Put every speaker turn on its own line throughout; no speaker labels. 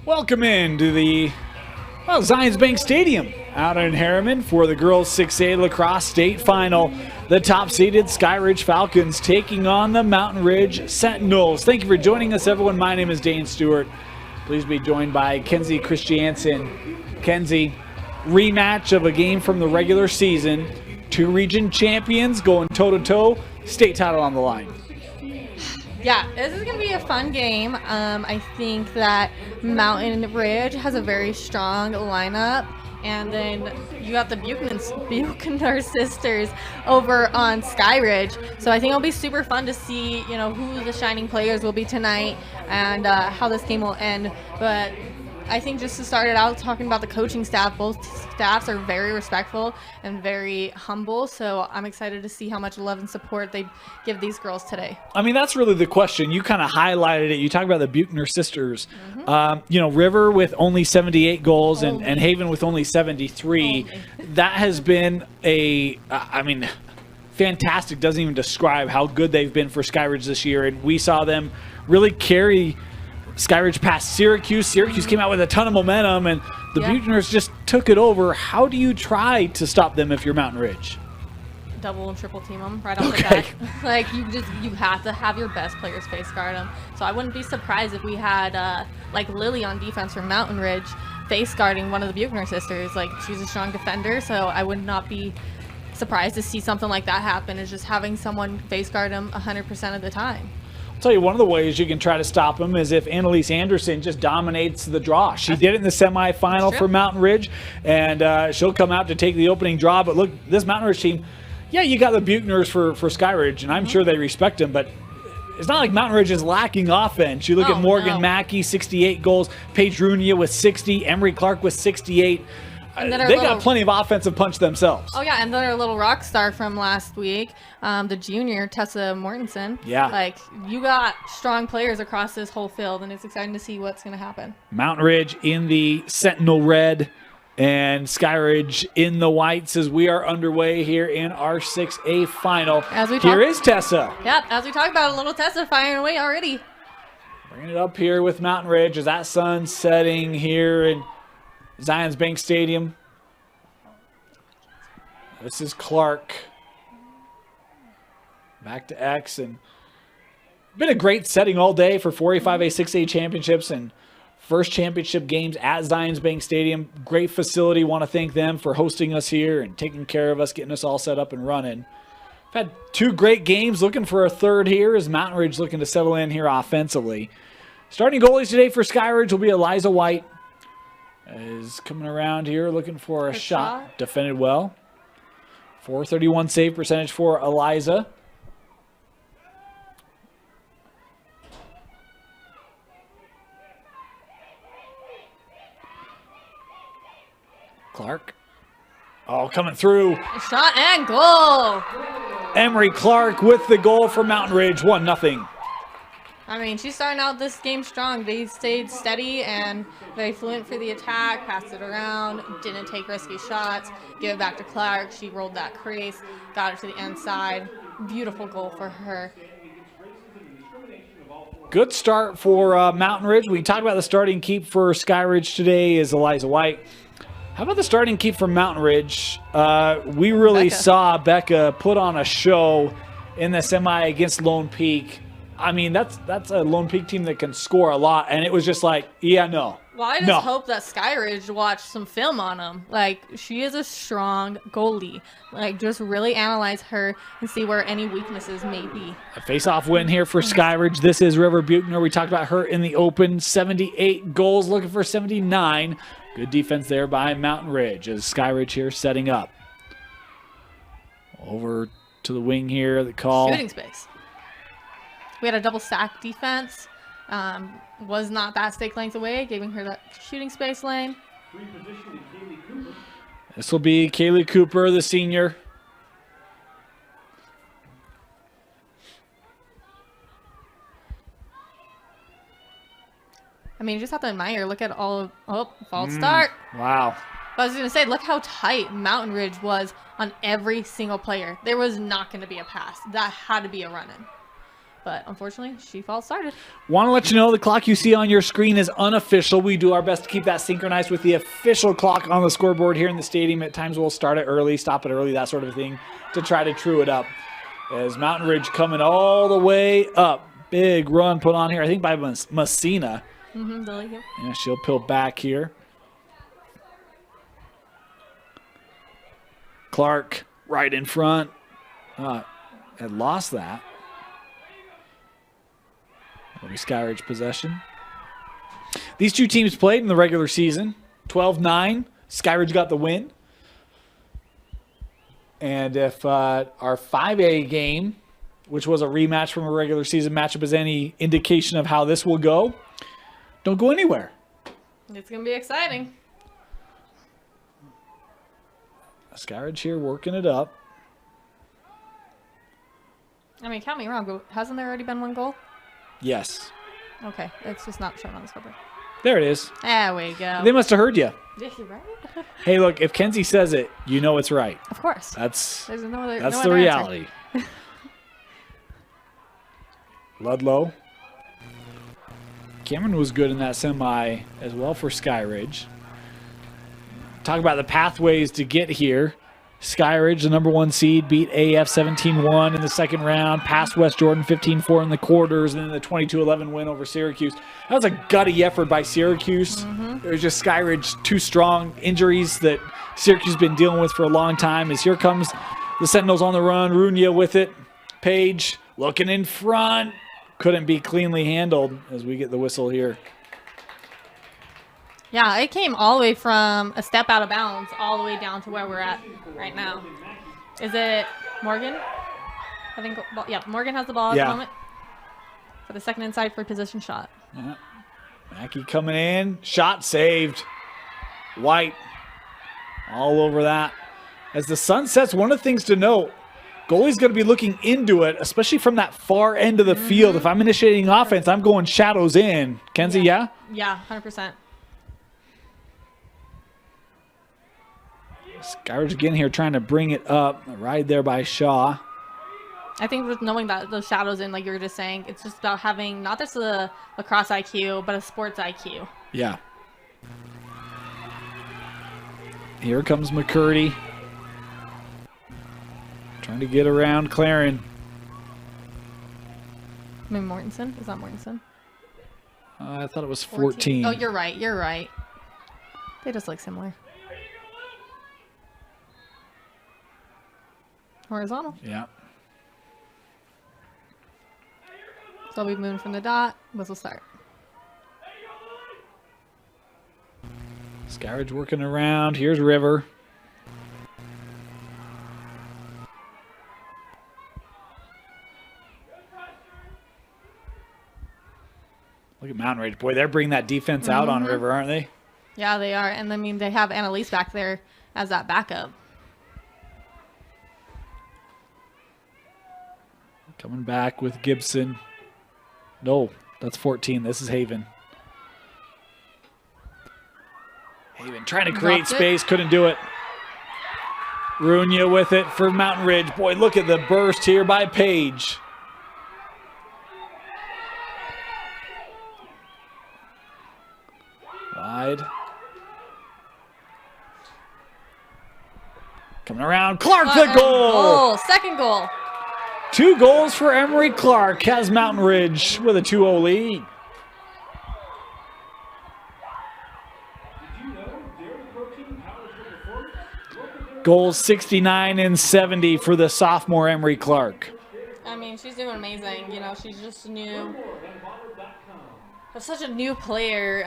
Welcome into the Zions Bank Stadium out in Harriman for the girls 6A lacrosse state final. The top-seeded Skyridge Falcons taking on the Mountain Ridge Sentinels. Thank you for joining us, everyone. My name is Dane Stewart. Please be joined by Kenzie Christiansen. Kenzie, rematch of a game from the regular season. Two region champions going toe-to-toe. State title on the line.
Yeah, this is going to be a fun game. I think that Mountain Ridge has a very strong lineup. And then you got the Buchanan sisters over on Skyridge. So I think it'll be super fun to see, who the shining players will be tonight and how this game will end. But I think just to start it out, talking about the coaching staff, both staffs are very respectful and very humble. So I'm excited to see how much love and support they give these girls today.
I mean, that's really the question. You kind of highlighted it. You talk about the Buchanan sisters. River with only 78 goals and Haven with only 73. That has been fantastic. Doesn't even describe how good they've been for Skyridge this year. And we saw them really carry Skyridge past Syracuse. Syracuse came out with a ton of momentum, and the Buchaners just took it over. How do you try to stop them if you're Mountain Ridge?
Double and triple team them right off the bat. Like you have to have your best players face guard them. So I wouldn't be surprised if we had like Lily on defense from Mountain Ridge face guarding one of the Buchanan sisters. Like, she's a strong defender, so I would not be surprised to see something like that happen. Is just having someone face guard them 100% of the time.
I'll tell you, one of the ways you can try to stop them is if Annalise Anderson just dominates the draw. She did it in the semifinal for Mountain Ridge, and she'll come out to take the opening draw. But look, this Mountain Ridge team, you got the Buchaners for Skyridge, and I'm sure they respect them, but it's not like Mountain Ridge is lacking offense. You look at Morgan Mackey, 68 goals, Paige Runia with 60, Emery Clark with 68. They got plenty of offensive punch themselves.
Oh, yeah, and then our little rock star from last week, the junior, Tessa Mortensen.
Yeah.
Like, you got strong players across this whole field, and it's exciting to see what's going to happen.
Mountain Ridge in the Sentinel red and Skyridge in the whites as we are underway here in our 6A final. Here is Tessa.
Yep, as we talked about, a little Tessa firing away already.
Bringing it up here with Mountain Ridge as that sun's setting here in Zions Bank Stadium. This is Clark. Back to X, and been a great setting all day for 4A5A 6A championships and first championship games at Zions Bank Stadium. Great facility. Want to thank them for hosting us here and taking care of us, getting us all set up and running. We've had two great games. Looking for a third here as Mountain Ridge looking to settle in here offensively. Starting goalies today for Skyridge will be Eliza White. Is coming around here looking for a shot. Defended well. .431 save percentage for Eliza. Clark. Oh, coming through.
Shot and goal.
Emery Clark with the goal for Mountain Ridge, 1-0.
I mean, she's starting out this game strong. They stayed steady and very fluent for the attack, passed it around, didn't take risky shots, give it back to Clark. She rolled that crease, got it to the inside. Beautiful goal for her.
Good start for Mountain Ridge. We talked about the starting keep for Skyridge today is Eliza White. How about the starting keep for Mountain Ridge? We really saw Becca put on a show in the semi against Lone Peak. I mean, that's a Lone Peak team that can score a lot, and it was just like, no.
Well, I just hope that Skyridge watched some film on them. Like, she is a strong goalie. Like, just really analyze her and see where any weaknesses may be.
A face-off win here for Skyridge. This is River Buchanan. We talked about her in the open. 78 goals, looking for 79. Good defense there by Mountain Ridge as Skyridge here setting up. Over to the wing here, the call.
Shooting space. We had a double stack defense. Was not that stake length away, giving her that shooting space lane.
This will be Kaylee Cooper, the senior.
I mean, you just have to admire. Look at all of, false start.
Wow.
But I was going to say, look how tight Mountain Ridge was on every single player. There was not going to be a pass. That had to be a run-in. But unfortunately, she false started.
Want to let you know the clock you see on your screen is unofficial. We do our best to keep that synchronized with the official clock on the scoreboard here in the stadium. At times we'll start it early, stop it early, that sort of thing, to try to true it up. As Mountain Ridge coming all the way up. Big run put on here, I think by Messina. Yeah, she'll peel back here. Clark right in front. Had lost that. Will be Skyridge possession. These two teams played in the regular season. 12-9. Skyridge got the win. And if our 5A game, which was a rematch from a regular season matchup, is any indication of how this will go, don't go anywhere.
It's going to be exciting.
Skyridge here working it up.
I mean, count me wrong, but hasn't there already been one goal?
Yes.
Okay, it's just not shown on the scoreboard.
There it is.
There we go.
They must have heard you.
Yeah, you're right.
Hey, look, if Kenzie says it, you know it's right.
Of course.
That's
the
reality. Ludlow. Cameron was good in that semi as well for Skyridge. Talk about the pathways to get here. Skyridge, the number 1 seed, beat AF 17-1 in the second round, passed West Jordan 15-4 in the quarters, and then the 22-11 win over Syracuse. That was a gutty effort by Syracuse. It was just Skyridge too strong. Injuries that Syracuse has been dealing with for a long time. As here comes the Sentinels on the run. Runia with it. Page looking in front. Couldn't be cleanly handled as we get the whistle here.
Yeah, it came all the way from a step out of bounds all the way down to where we're at right now. Is it Morgan? I think, yeah, Morgan has the ball at the moment for the second inside for position shot.
Yeah. Mackey coming in. Shot saved. White all over that. As the sun sets, one of the things to note, goalie's going to be looking into it, especially from that far end of the field. If I'm initiating offense, I'm going shadows in. Kenzie, yeah?
Yeah, 100%.
Skyridge again here trying to bring it up. Right there by Shaw.
I think with knowing that those shadows in, like you were just saying, it's just about having not just a lacrosse IQ, but a sports IQ.
Yeah. Here comes McCurdy. Trying to get around Claren.
I mean, Mortensen? Is that Mortensen?
I thought it was 14.
Oh, you're right. You're right. They just look similar. Horizontal.
Yeah.
So I'll be moving from the dot. Whistle start.
Skyridge working around. Here's River. Look at Mountain Ridge. Boy, they're bringing that defense out on River, aren't they?
Yeah, they are. And I mean, they have Annalise back there as that backup.
Coming back with Gibson. No, that's 14. This is Haven. Haven trying to create space. Couldn't do it. Runia with it for Mountain Ridge. Boy, look at the burst here by Page. Wide. Coming around. Clark the goal.
Second goal.
2 goals for Emery Clark. Has Mountain Ridge with a 2-0 lead. Goals 69 and 70 for the sophomore Emery Clark.
I mean, she's doing amazing. You know, she's just new. Such a new player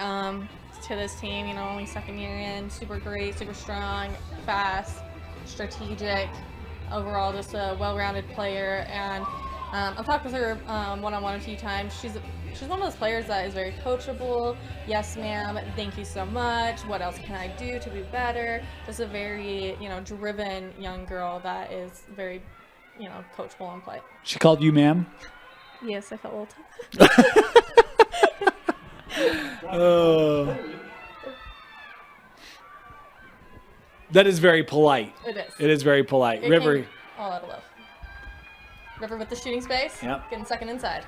to this team. You know, only second year in. Super great, super strong, fast, strategic. Overall, just a well-rounded player. And I've talked with her one-on-one a few times. She's one of those players that is very coachable. Yes, ma'am. Thank you so much. What else can I do to be better? Just a very, you know, driven young girl that is very, you know, coachable in play.
She called you ma'am?
Yes, I felt a little tough.
That is very polite.
It is.
It is very polite.
It
River.
All out of love. River with the shooting space.
Yep.
Getting second inside.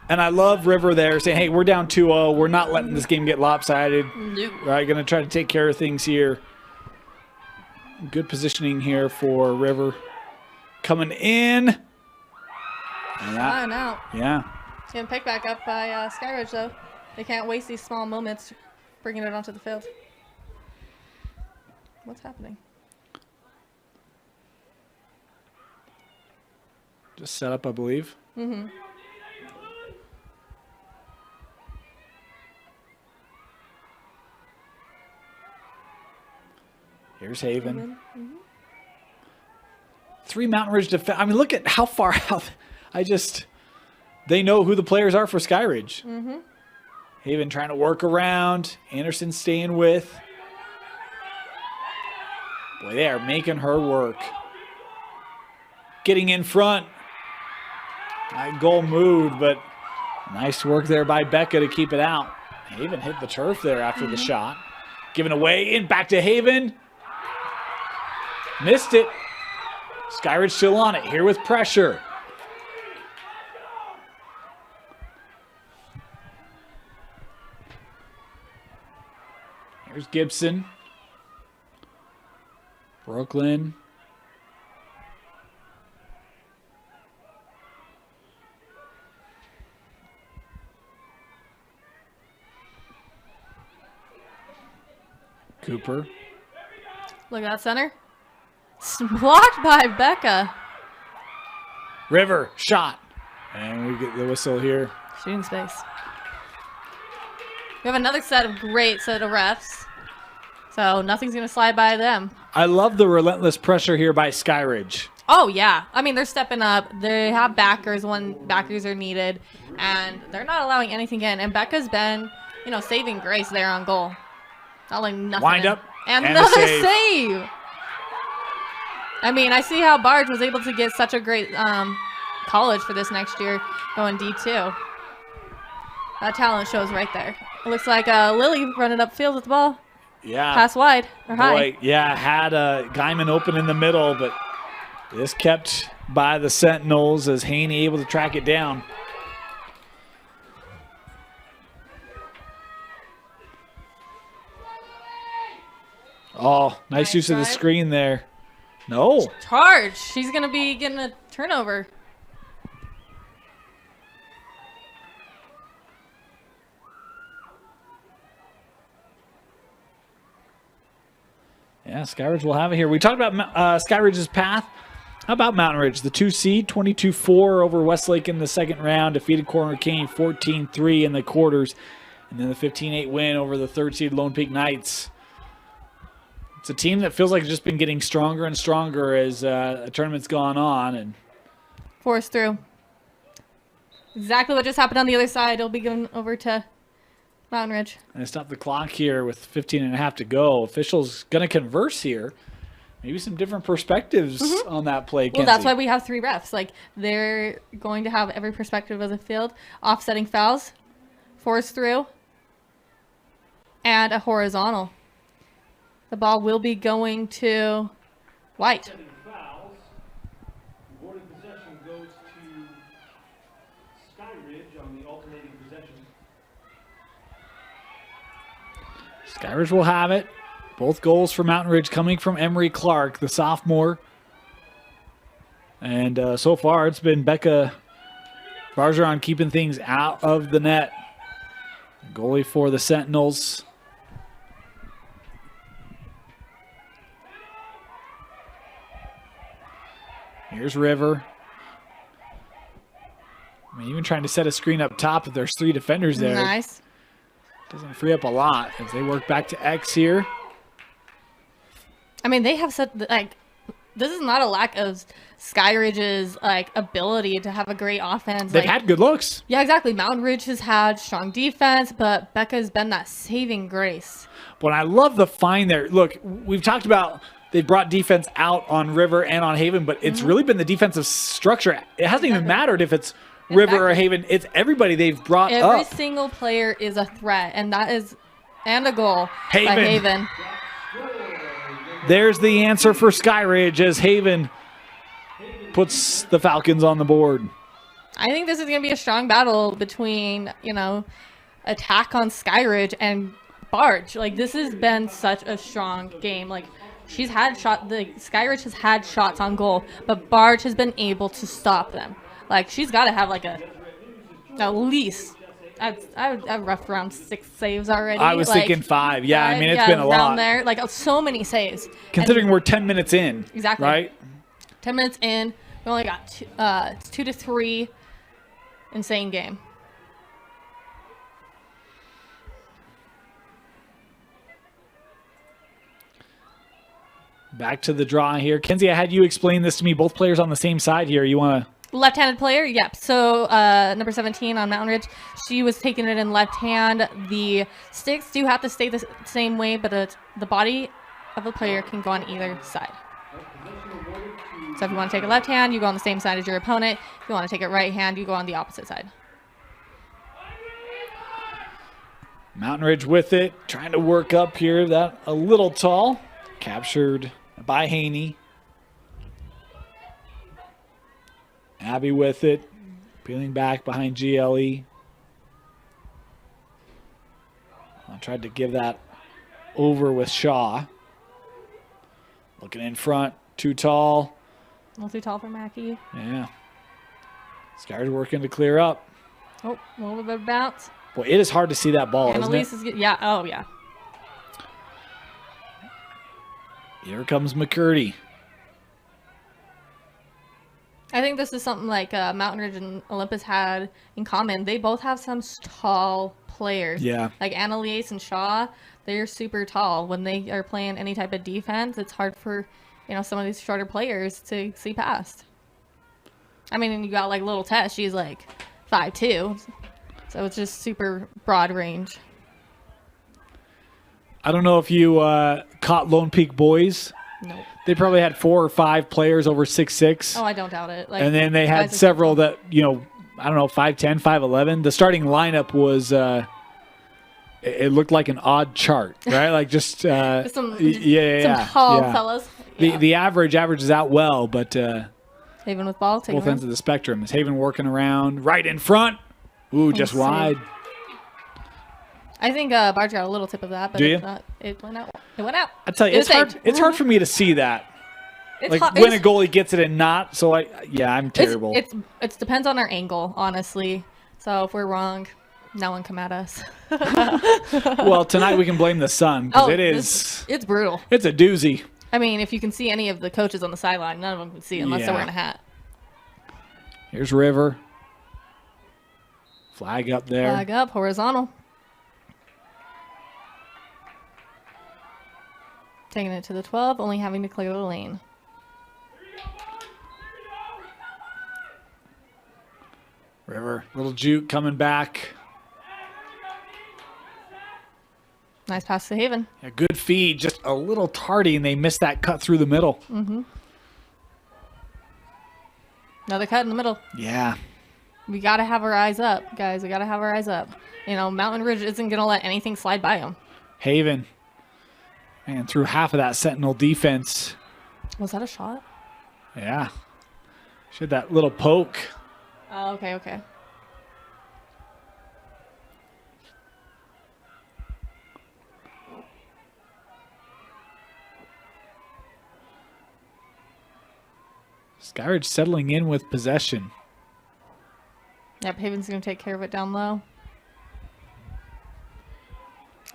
And I love River there saying, hey, we're down 2-0. We're not letting this game get lopsided.
Nope.
Right, going to try to take care of things here. Good positioning here for River. Coming in. And that,
out.
yeah.
It's getting picked back up by Skyridge, though. They can't waste these small moments bringing it onto the field. What's happening?
Just set up, I believe.
Mm-hmm.
Here's Haven.
Mm-hmm.
3 Mountain Ridge defense. I mean, look at how far out. They know who the players are for Skyridge.
Mm-hmm.
Haven trying to work around. Anderson staying with. Boy, they are making her work. Getting in front. That goal moved, but nice work there by Becca to keep it out. Haven hit the turf there after the shot. Given away, in back to Haven. Missed it. Skyridge still on it, here with pressure. Here's Gibson. Brooklyn. Cooper.
Look at that center. It's blocked by Becca.
River, shot. And we get the whistle here.
Shooting space. We have another great set of refs. So nothing's going to slide by them.
I love the relentless pressure here by Skyridge.
Oh, yeah. I mean, they're stepping up. They have backers when backers are needed. And they're not allowing anything in. And Becca's been, saving grace there on goal. Not letting nothing
Wind
in.
up.
And
and
another
save.
save. I mean, I see how Barge was able to get such a great college for this next year going D2. That talent shows right there. It looks like Lily running upfield with the ball.
Yeah.
Pass wide or high.
Boy, yeah, had Guyman open in the middle, but this kept by the Sentinels as Haney able to track it down. Oh, nice use of the screen there. No.
Charge. She's going to be getting a turnover.
Yeah, Skyridge will have it here. We talked about Skyridge's path. How about Mountain Ridge? The 2 seed, 22-4 over Westlake in the second round. Defeated Corner Cane 14-3 in the quarters. And then the 15-8 win over the third seed Lone Peak Knights. It's a team that feels like it's just been getting stronger and stronger as the tournament's gone on. And
force through. Exactly what just happened on the other side. It'll be going over to Mountain Ridge.
And stop the clock here with 15 and a half to go. Officials going to converse here. Maybe some different perspectives on that play,
Well,
Kenzie.
that's why we have 3 refs. Like, they're going to have every perspective of the field. Offsetting fouls, force through, and a horizontal. The ball will be going to White.
Fouls. Awarded possession goes to Skyridge on the alternating possession.
Skyridge will have it. Both goals for Mountain Ridge coming from Emery Clark, the sophomore. And so far, it's been Becca Bargeron keeping things out of the net. Goalie for the Sentinels. Here's River. I mean, even trying to set a screen up top, if there's 3 defenders there.
Nice.
Doesn't free up a lot as they work back to X here.
I mean, they have such, like, this is not a lack of Skyridge's, like, ability to have a great offense.
They've
like,
had good looks.
Yeah, exactly. Mountain Ridge has had strong defense, but Becca's been that saving grace.
But I love the find there. Look, we've talked about they brought defense out on River and on Haven, but it's really been the defensive structure. It hasn't even mattered if it's River or Haven. It's everybody they've brought up.
Every single player is a threat, and that is, and a goal by
Haven.
Haven.
There's the answer for Skyridge as Haven puts the Falcons on the board.
I think this is going to be a strong battle between, attack on Skyridge and Barge. Like, this has been such a strong game. Like, Skyridge has had shots on goal, but Barge has been able to stop them. Like, she's got to have at least, I've roughed around 6 saves already.
I was thinking 5. Yeah, I mean, it's been a lot.
There. Like, so many saves.
Considering we're 10 minutes in.
Exactly.
Right?
10 minutes in. We only got 2 to 3. Insane game.
Back to the draw here. Kenzie, I had you explain this to me. Both players on the same side here. You want to...
Left-handed player, yep. So number 17 on Mountain Ridge, she was taking it in left hand. The sticks do have to stay the same way, but the body of the player can go on either side. So if you want to take it left hand, you go on the same side as your opponent. If you want to take it right hand, you go on the opposite side.
Mountain Ridge with it, trying to work up here. That a little tall. Captured by Haney. Abby with it, peeling back behind GLE. I tried to give that over with Shaw. Looking in front, too tall.
A little too tall for Mackie.
Yeah. Started working to clear up.
Oh, a little bit of bounce.
Boy, it is hard to see that ball, isn't it?
Yeah, oh yeah.
Here comes McCurdy.
I think this is something like Mountain Ridge and Olympus had in common. They both have some tall players.
Yeah.
Like Annalise and Shaw, they're super tall. When they are playing any type of defense, it's hard for, some of these shorter players to see past. I mean, and you got like little Tess, she's like 5'2", so it's just super broad range.
I don't know if you caught Lone Peak boys.
Nope.
They probably had 4 or 5 players over 6'6".
Oh, I don't doubt it. Like,
and then they had several that, I don't know, 5'10", 5'11". The starting lineup was, it looked like an odd chart, right? Like just, some
tall fellas. Yeah.
The average averages out well, but
Haven with ball,
both ends of the spectrum. Is Haven working around right in front? Ooh, just wide.
I think Barge got a little tip of that, but it went out. It went out.
I tell you, it's hard for me to see that. When a goalie gets it and not. So I'm terrible.
It depends on our angle, honestly. So if we're wrong, no one come at us.
Well, tonight we can blame the sun because
it's brutal.
It's a doozy.
I mean, if you can see any of the coaches on the sideline, none of them can see unless they're wearing a hat.
Here's River. Flag up there.
Flag up, horizontal. Taking it to the 12, only having to clear the lane.
River, little juke coming back.
Nice pass to Haven.
A good feed, just a little tardy, and they missed that cut through the middle.
Mm-hmm. Another cut in the middle.
Yeah.
We got to have our eyes up, guys. We got to have our eyes up. Mountain Ridge isn't going to let anything slide by them.
Haven. Man, through half of that Sentinel defense.
Was that a shot?
Yeah. She had that little poke.
Oh, okay.
Skyridge settling in with possession.
Yep, Haven's going to take care of it down low.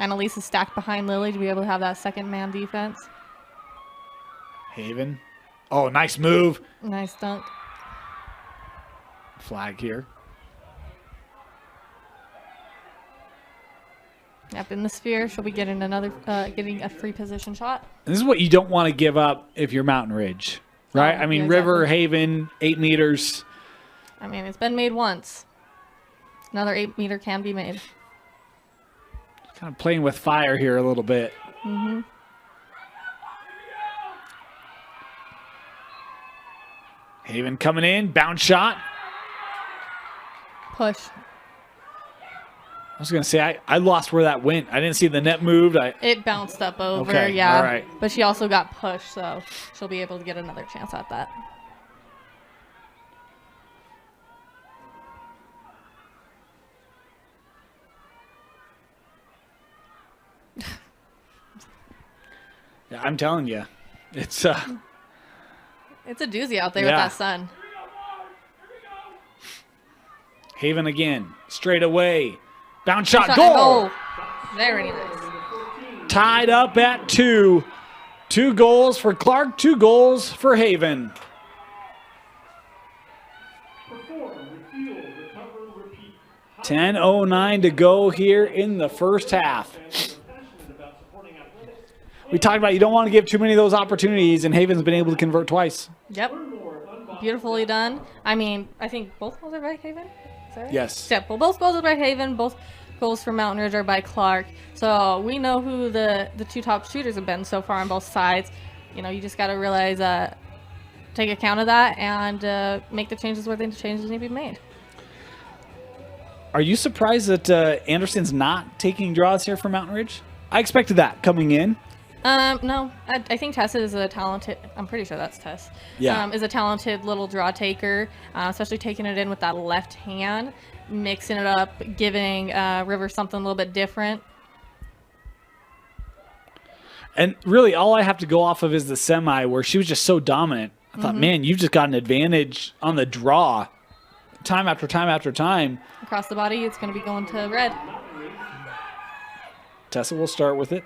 Annalise is stacked behind Lily to be able to have that second man defense.
Haven. Oh, nice move.
Nice dunk.
Flag here.
Yep, in the sphere, she'll be getting getting a free position shot.
This is what you don't want to give up if you're Mountain Ridge, right? I mean,
yeah,
River,
exactly.
Haven, 8 meters.
I mean, it's been made once. Another 8-meter can be made.
Kind of playing with fire here a little bit.
Mm-hmm.
Haven coming in, bounce shot.
Push.
I was going to say, I lost where that went. I didn't see the net moved.
It bounced up over,
okay,
yeah.
all right.
But she also got pushed, so she'll be able to get another chance at that.
I'm telling you, it's
It's a doozy out there with that sun.
Haven again, straight away, bounce shot,
Shot,
goal.
Very nice.
Tied up at 2. 2 goals for Clark, 2 goals for Haven.
Perform, refuel, recover, repeat.
10:09 to go here in the first half.
Fans are passionate about supporting athletics.
We talked about you don't want to give too many of those opportunities, and Haven's been able to convert twice.
Yep. Beautifully done. I mean, I think both goals are by Haven. Is that right?
Yes.
Yep. Well, both goals are by Haven. Both goals for Mountain Ridge are by Clark. So we know who the 2 top shooters have been so far on both sides. You know, you just got to realize, take account of that and make the changes where the changes need to be made.
Are you surprised that Anderson's not taking draws here for Mountain Ridge? I expected that coming in.
No, I think Tess is a talented. I'm pretty sure that's Tess.
Yeah.
Is a talented little draw taker, especially taking it in with that left hand, mixing it up, giving River something a little bit different.
And really, all I have to go off of is the semi where she was just so dominant. I thought, man, you've just got an advantage on the draw time after time after time.
Across the body, it's going to be going to red.
Tessa will start with it.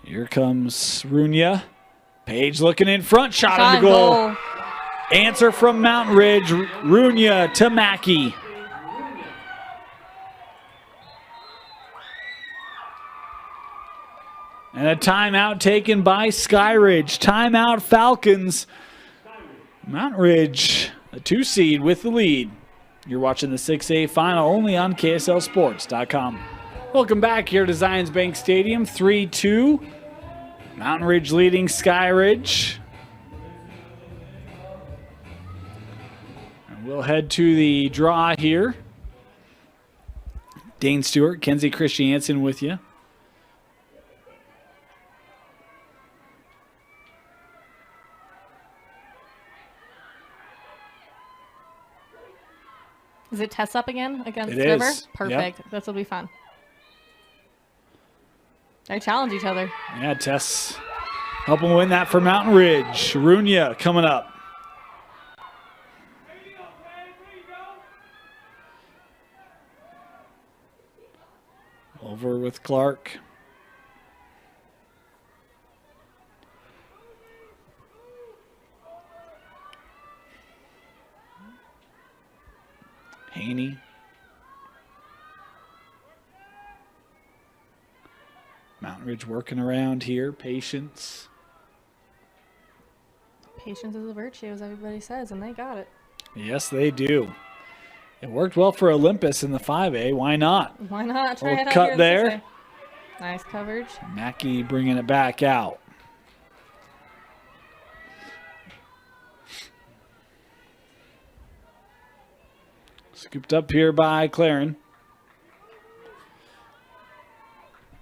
Here comes Runya. Page looking in front, shot on the goal. Answer from Mountain Ridge. Runya to Mackey. And a timeout taken by Skyridge. Timeout Falcons. Mountain Ridge, a 2 seed with the lead. You're watching the 6A final only on KSLSports.com. Welcome back here to Zions Bank Stadium. 3-2. Mountain Ridge leading Skyridge. And we'll head to the draw here. Dane Stewart, Kenzie Christiansen with you.
Is it Tess up again against
It
River?
is.
Perfect.
Yep.
This will be fun. They challenge each other.
Yeah, Tess helping win that for Mountain Ridge. Runya coming up. Over with Clark. Haney. Mountain Ridge working around here. Patience.
Patience is a virtue, as everybody says, and they got it.
Yes, they do. It worked well for Olympus in the 5A. Why not?
Why not? Try
Little
it out
cut
here in the
there.
6A. Nice coverage.
Mackey bringing it back out. Scooped up here by Claren.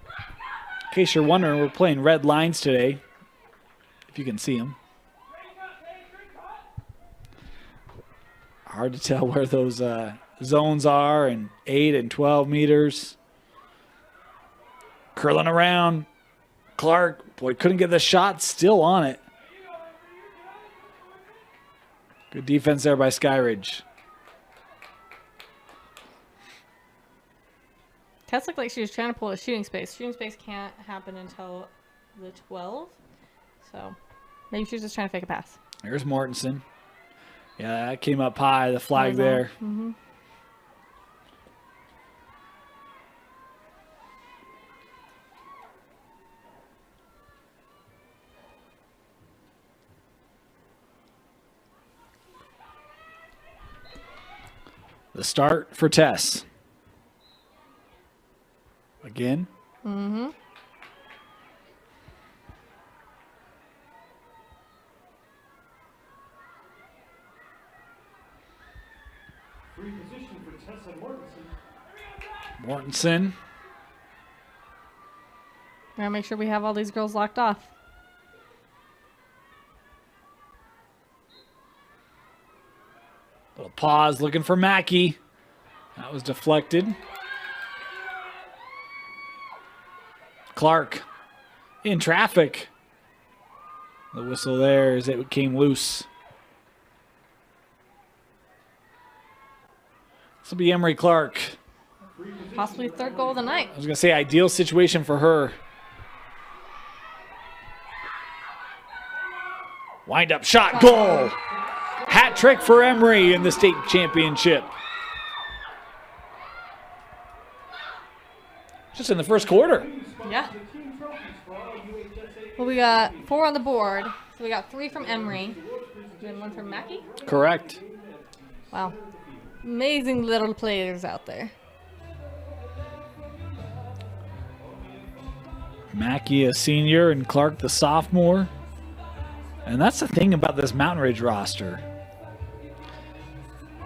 In case you're wondering, we're playing red lines today, if you can see them. Hard to tell where those zones are, and 8 and 12 meters. Curling around. Clark, boy, couldn't get the shot, still on it. Good defense there by Skyridge.
Tess looked like she was trying to pull a shooting space. Shooting space can't happen until the 12. So maybe she was just trying to fake a pass.
There's Mortensen. Yeah, that came up high, the flag
That was
there.
Mm-hmm.
The start for Tess. Again.
Mm-hmm.
Free position for Tessa Mortensen.
Mortensen.
We're gonna make sure we have all these girls locked off.
Little pause, looking for Mackey. That was deflected. Clark in traffic. The whistle there as it came loose. This will be Emery Clark.
Possibly third goal of the night.
I was going to say ideal situation for her. Wind up shot, goal. Hat trick for Emery in the state championship. Just in the first quarter.
Yeah. Well, we got 4 on the board. So we got 3 from Emery. And 1 from Mackey.
Correct.
Wow. Amazing little players out there.
Mackey, a senior, and Clark, the sophomore. And that's the thing about this Mountain Ridge roster.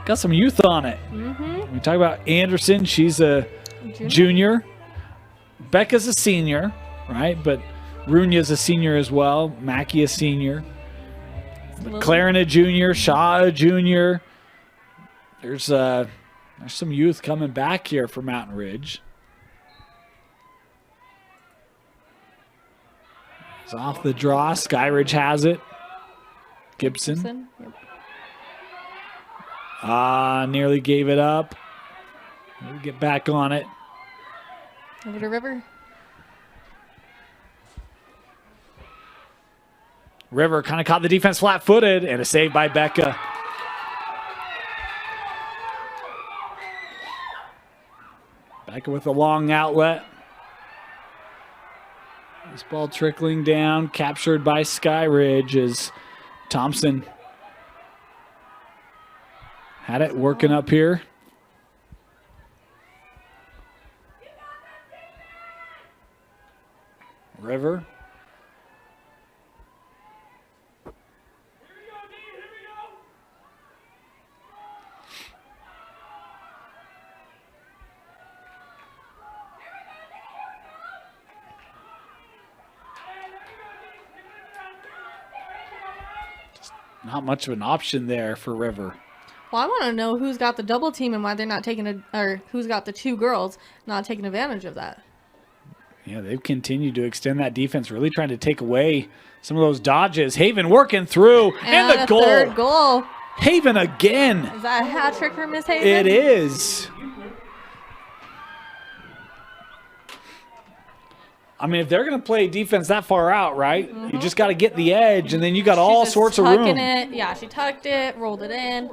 Got some youth on it. We talk about Anderson. She's a junior. Becca's a senior, right? But Runya's a senior as well. Mackey a senior. McLaren a junior. Shaw a junior. There's some youth coming back here for Mountain Ridge. It's off the draw. Skyridge has it. Gibson.
Yep.
Nearly gave it up. We'll get back on it.
Over to River.
River kind of caught the defense flat-footed, and a save by Becca. Becca with a long outlet. This ball trickling down, captured by Skyridge as Thompson had it working up here. River. Not much of an option there for River.
Well, I want to know who's got the double team and why they're not taking or who's got the 2 girls not taking advantage of that.
Yeah, they've continued to extend that defense, really trying to take away some of those dodges. Haven working through, and the goal.
Third goal.
Haven again.
Is that a hat trick for Miss Haven?
It is. I mean, if they're going to play defense that far out, right, you just got to get the edge, and then you got all sorts of room.
It. Yeah, she tucked it, rolled it in.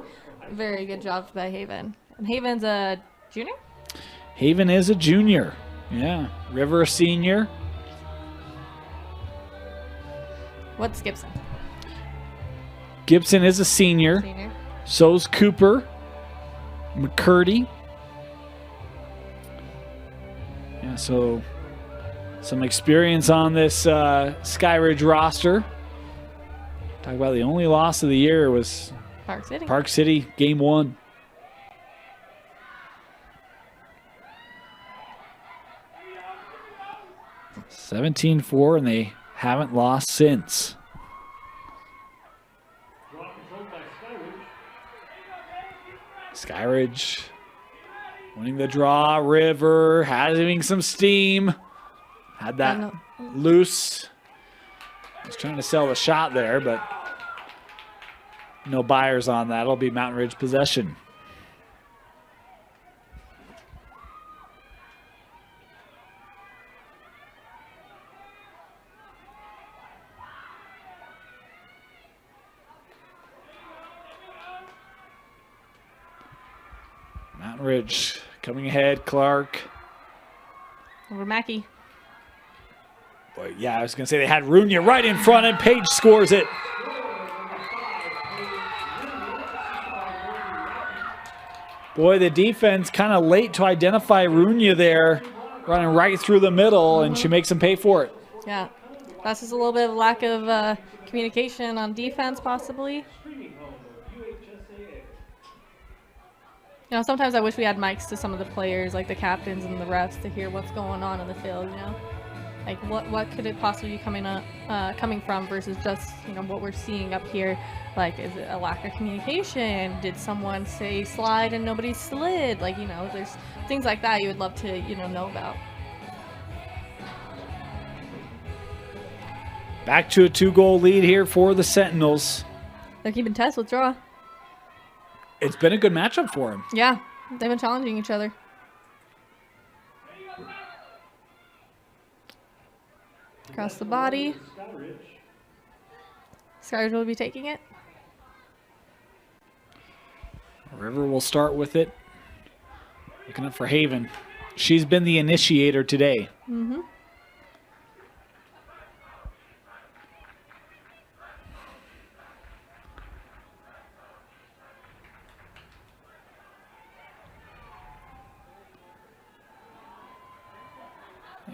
Very good job by Haven. And Haven's a junior?
Haven is a junior. Yeah. River a senior.
What's Gibson?
Gibson is a senior. So's Cooper. McCurdy. Yeah, so some experience on this Skyridge roster. Talk about the only loss of the year was Park City, game 1. (17-4), and they haven't lost since. Skyridge winning the draw. River having some steam. Had that loose. Was trying to sell the shot there, but no buyers on that. It'll be Mountain Ridge possession. Mountain Ridge coming ahead. Clark.
Over Mackey.
Boy, yeah, I was going to say they had Runya right in front, and Page scores it. Boy, the defense kind of late to identify Runya there, running right through the middle, and she makes them pay for it.
Yeah, that's just a little bit of lack of communication on defense, possibly. You know, sometimes I wish we had mics to some of the players, like the captains and the refs, to hear what's going on in the field, you know? Like what could it possibly be coming from versus just what we're seeing up here? Like, is it a lack of communication? Did someone say slide and nobody slid? Like, there's things like that you would love to know about.
Back to a 2-goal lead here for the Sentinels.
They're keeping Tess with draw.
It's been a good matchup for him.
Yeah, they've been challenging each other. Across the body. Skyridge will be taking it.
River will start with it. Looking up for Haven. She's been the initiator today.
Mm-hmm.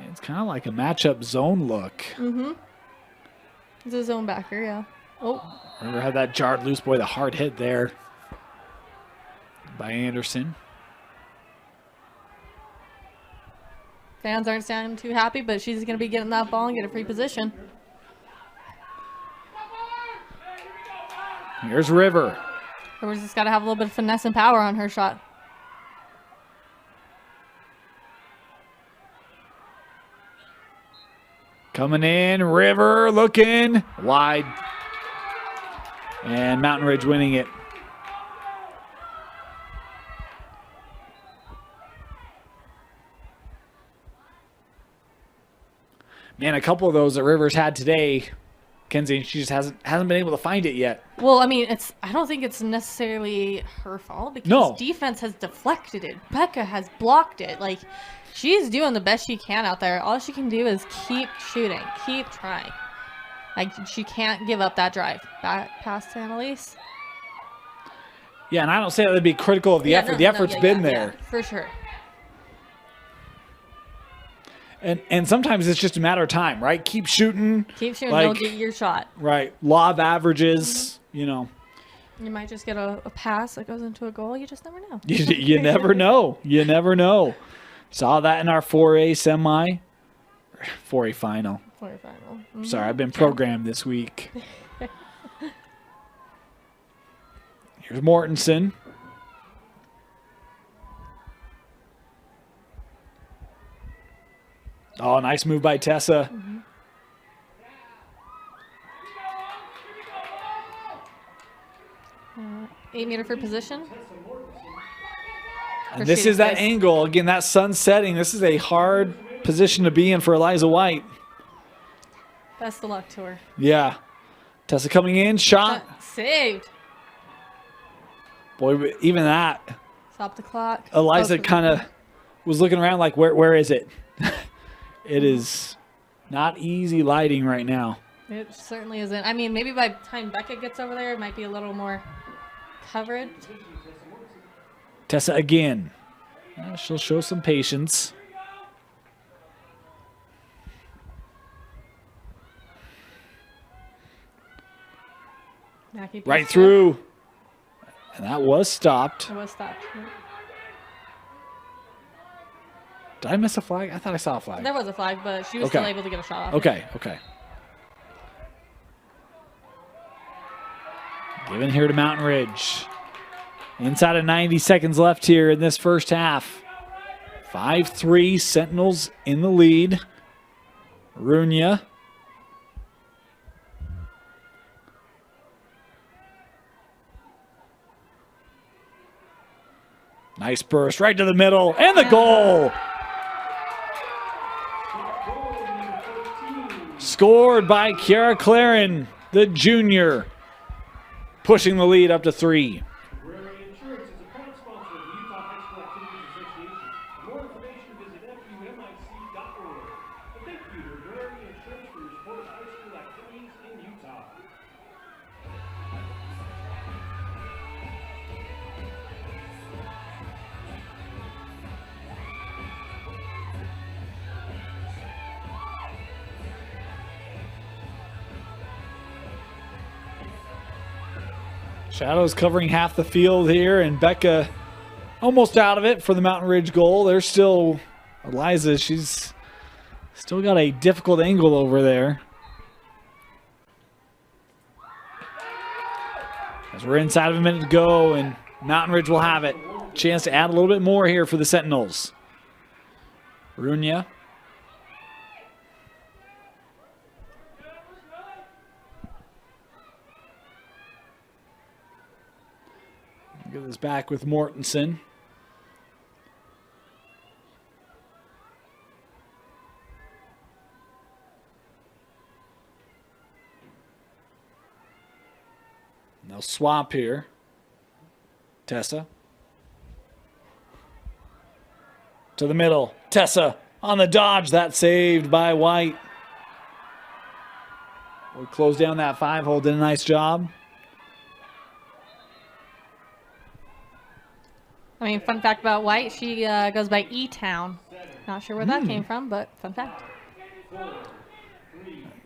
It's kind of like a matchup zone look.
Mm-hmm. It's a zone backer, yeah. Oh.
River had that jarred loose. Boy, the hard hit there by Anderson.
Fans aren't sounding too happy, but she's going to be getting that ball and get a free position.
Here's River.
River's just got to have a little bit of finesse and power on her shot.
Coming in, River looking wide. And Mountain Ridge winning it. Man, a couple of those that Rivers had today, Kenzie, she just hasn't been able to find it yet.
Well, I mean, I don't think it's necessarily her fault because defense has deflected it. Becca has blocked it. Like, she's doing the best she can out there. All she can do is keep shooting, keep trying. Like, she can't give up that drive. Back past to Annalise.
Yeah, and I don't say that to be critical of the effort. The effort's been there.
Yeah, for sure.
And sometimes it's just a matter of time, right? Keep shooting.
Keep shooting. You'll get your shot.
Right. Law of averages, You
might just get a pass that goes into a goal. You just never know.
You never know. You never know. Saw that in our 4A semi. 4A final.
4A final. Mm-hmm.
Sorry, I've been programmed this week. Here's Mortensen. Oh, nice move by Tessa.
Mm-hmm. 8 meter for position.
And this is that angle. Again, that sun setting. This is a hard position to be in for Eliza White.
Best of luck to her.
Yeah. Tessa coming in. Shot.
Saved.
Boy, even that.
Stop the clock.
Eliza kind of was looking around like, where is it? It is not easy lighting right now.
It certainly isn't. I mean, maybe by the time Becca gets over there, it might be a little more coverage.
Tessa again. She'll show some patience. Right through. And that was stopped.
It was stopped.
Did I miss a flag? I thought I saw a flag.
There was a flag, but she was still able to get a shot off.
Okay. Given here to Mountain Ridge. Inside of 90 seconds left here in this first half. 5-3, Sentinels in the lead. Runya. Nice burst right to the middle, and the goal! Scored by Kiara Claren, the junior, pushing the lead up to 3.
Insurance is a proud sponsor of the Utah High School Activities Association. For more information, visit FUMIC.org. And thank you to Agrarian Insurance for your support of high school activities in Utah.
Shadows covering half the field here, and Becca almost out of it for the Mountain Ridge goal. There's still Eliza. She's Still got a difficult angle over there. As we're inside of a minute to go, and Mountain Ridge will have it. Chance to add a little bit more here for the Sentinels. Runya. Get this back with Mortensen. They'll swap here. Tessa. To the middle. Tessa on the dodge. That's saved by White. We close down that 5-hole. Did a nice job.
I mean, fun fact about White, she goes by E-Town. Not sure where that came from, but fun fact.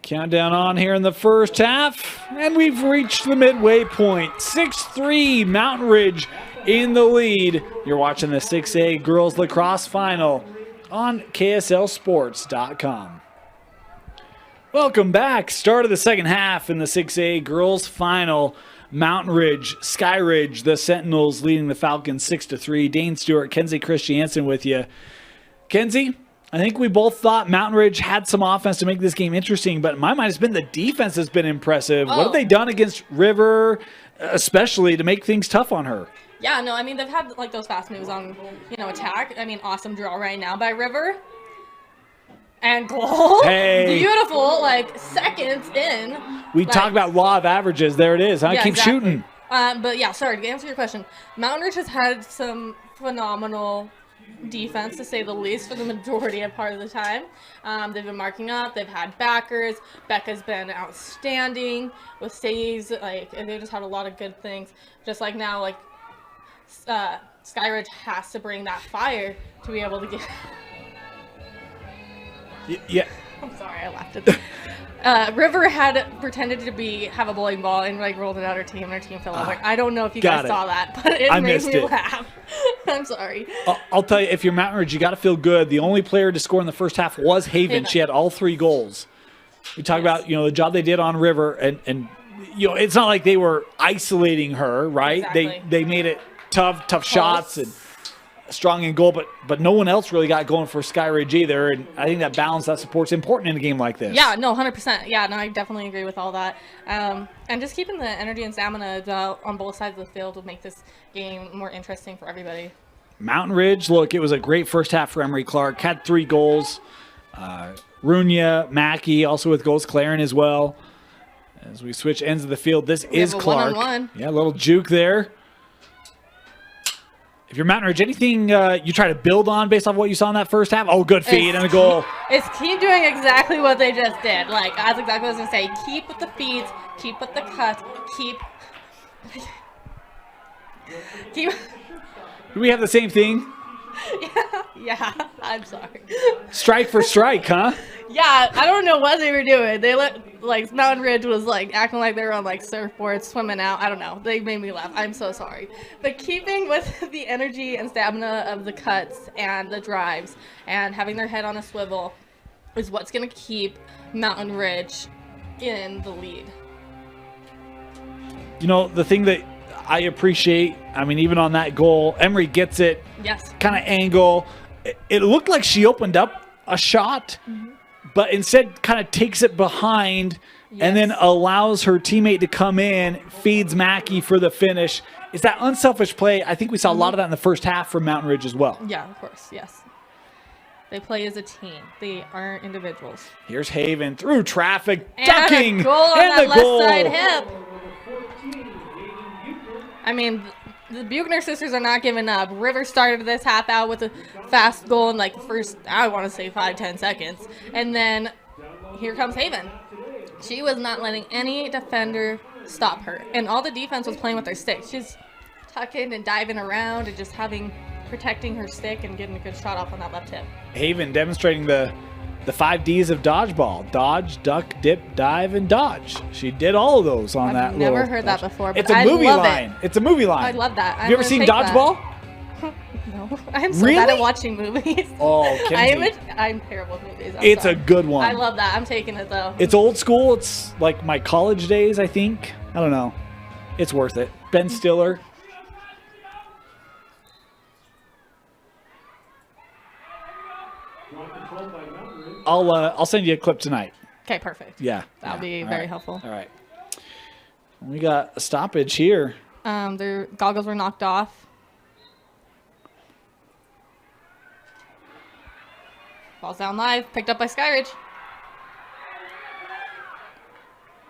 Countdown on here in the first half, and we've reached the midway point. 6-3, Mountain Ridge in the lead. You're watching the 6A Girls Lacrosse Final on KSLSports.com. Welcome back. Start of the second half in the 6A Girls Final. Mountain Ridge, Skyridge, the Sentinels leading the Falcons 6-3. Dane Stewart, Kenzie Christiansen with you. Kenzie, I think we both thought Mountain Ridge had some offense to make this game interesting, but in my mind, it's been the defense that's been impressive. What have they done against River, especially to make things tough on her?
Yeah, no, I mean, they've had like those fast moves on, attack. I mean, awesome draw right now by River. And goal.
Hey.
Beautiful, seconds in.
We talk about law of averages. There it is. Keep
exactly.
shooting.
But yeah, sorry, to answer your question, Mountain Ridge has had some phenomenal defense, to say the least, for the majority of part of the time. They've been marking up. They've had backers. Becca's been outstanding with saves. And they just had a lot of good things. Just like now, Skyridge has to bring that fire to be able to get.
Yeah.
I'm sorry, I laughed at that. River had pretended to have a bowling ball and rolled it out her team, and her team fell over. I don't know if you guys saw that, but it made me laugh. I'm sorry.
I'll tell you, if you're Mountain Ridge, you got to feel good. The only player to score in the first half was Haven. She had all 3 goals. We talk about the job they did on River, and it's not like they were isolating her, right?
Exactly.
They made it tough shots and strong in goal, but no one else really got going for Skyridge either, and I think that balance, that support's important in a game like this.
Yeah, no, 100%. Yeah, no, I definitely agree with all that. And just keeping the energy and stamina on both sides of the field will make this game more interesting for everybody.
Mountain Ridge, look, it was a great first half for Emery Clark. Had 3 goals. Runya, Mackey, also with goals. Claren as well. As we switch ends of the field, this is Clark.
One-on-one.
Yeah, a little juke there. If you're Mountain Ridge, anything you try to build on based off what you saw in that first half? Oh, good feed and a goal.
It's keep doing exactly what they just did. That's exactly what I was going to say. Keep with the feeds, keep with the cuts, keep.
Do we have the same thing?
Yeah, I'm sorry.
Strike for strike, huh?
Yeah, I don't know what they were doing. They Mountain Ridge was acting like they were on surfboards, swimming out. I don't know. They made me laugh. I'm so sorry. But keeping with the energy and stamina of the cuts and the drives and having their head on a swivel is what's going to keep Mountain Ridge in the lead.
The thing that I appreciate, even on that goal, Emery gets it.
Yes.
Kind of angle. It looked like she opened up a shot, but instead kind of takes it behind and then allows her teammate to come in, feeds Mackey for the finish. It's that unselfish play. I think we saw a lot of that in the first half from Mountain Ridge as well.
Yeah, of course, yes. They play as a team. They aren't individuals.
Here's Haven through traffic,
and
ducking,
a goal on
and
that
the
left
goal.
side hip. The Buchner sisters are not giving up. River started this half out with a fast goal in the first, I want to say 5-10 seconds. And then here comes Haven. She was not letting any defender stop her. And all the defense was playing with their stick. She's tucking and diving around and just protecting her stick and getting a good shot off on that left hip.
Haven demonstrating the 5 Ds of dodgeball. Dodge, duck, dip, dive, and dodge. She did all of those on that.
I've never heard that before, but
it's a movie line. It's a movie line.
I love that.
Have you ever seen Dodgeball?
No. I'm so bad
Really?
at watching movies.
Oh, Kenzie.
I'm terrible with movies.
It's a good one.
I love that. I'm taking it though.
It's old school. It's like my college days, I think. I don't know. It's worth it. Ben Stiller. I'll send you a clip tonight.
Okay, perfect.
Yeah.
That'll be
All
very
right.
helpful.
All right. We got a stoppage here.
Their goggles were knocked off. Ball's down live, picked up by Skyridge.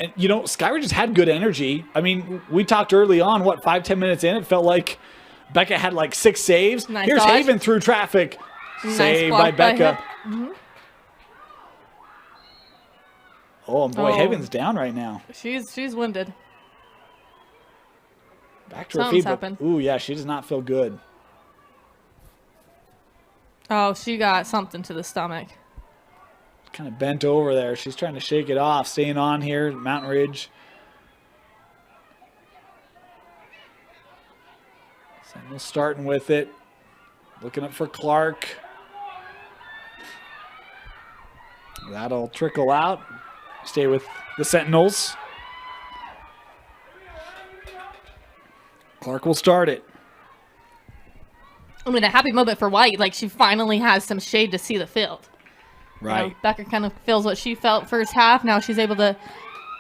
And, you know, Skyridge has had good energy. I mean, we talked early on, 5-10 minutes in, it felt like Becca had like 6 saves.
Nice
Here's
dodge.
Haven through traffic.
Nice
Saved
block
by Becca.
him.
Oh, and boy,
Oh.
Haven's down right now.
She's winded.
Back to her
Something's
feet. But,
happened.
ooh, yeah, she does not feel good.
Oh, she got something to the stomach.
Kind of bent over there. She's trying to shake it off. Staying on here, Mountain Ridge. Sentinels starting with it. Looking up for Clark. That'll trickle out. Stay with the Sentinels. Clark will start it.
I mean, a happy moment for White. Like, she finally has some shade to see the field.
Right.
You know, Becker kind of feels what she felt first half. Now she's able to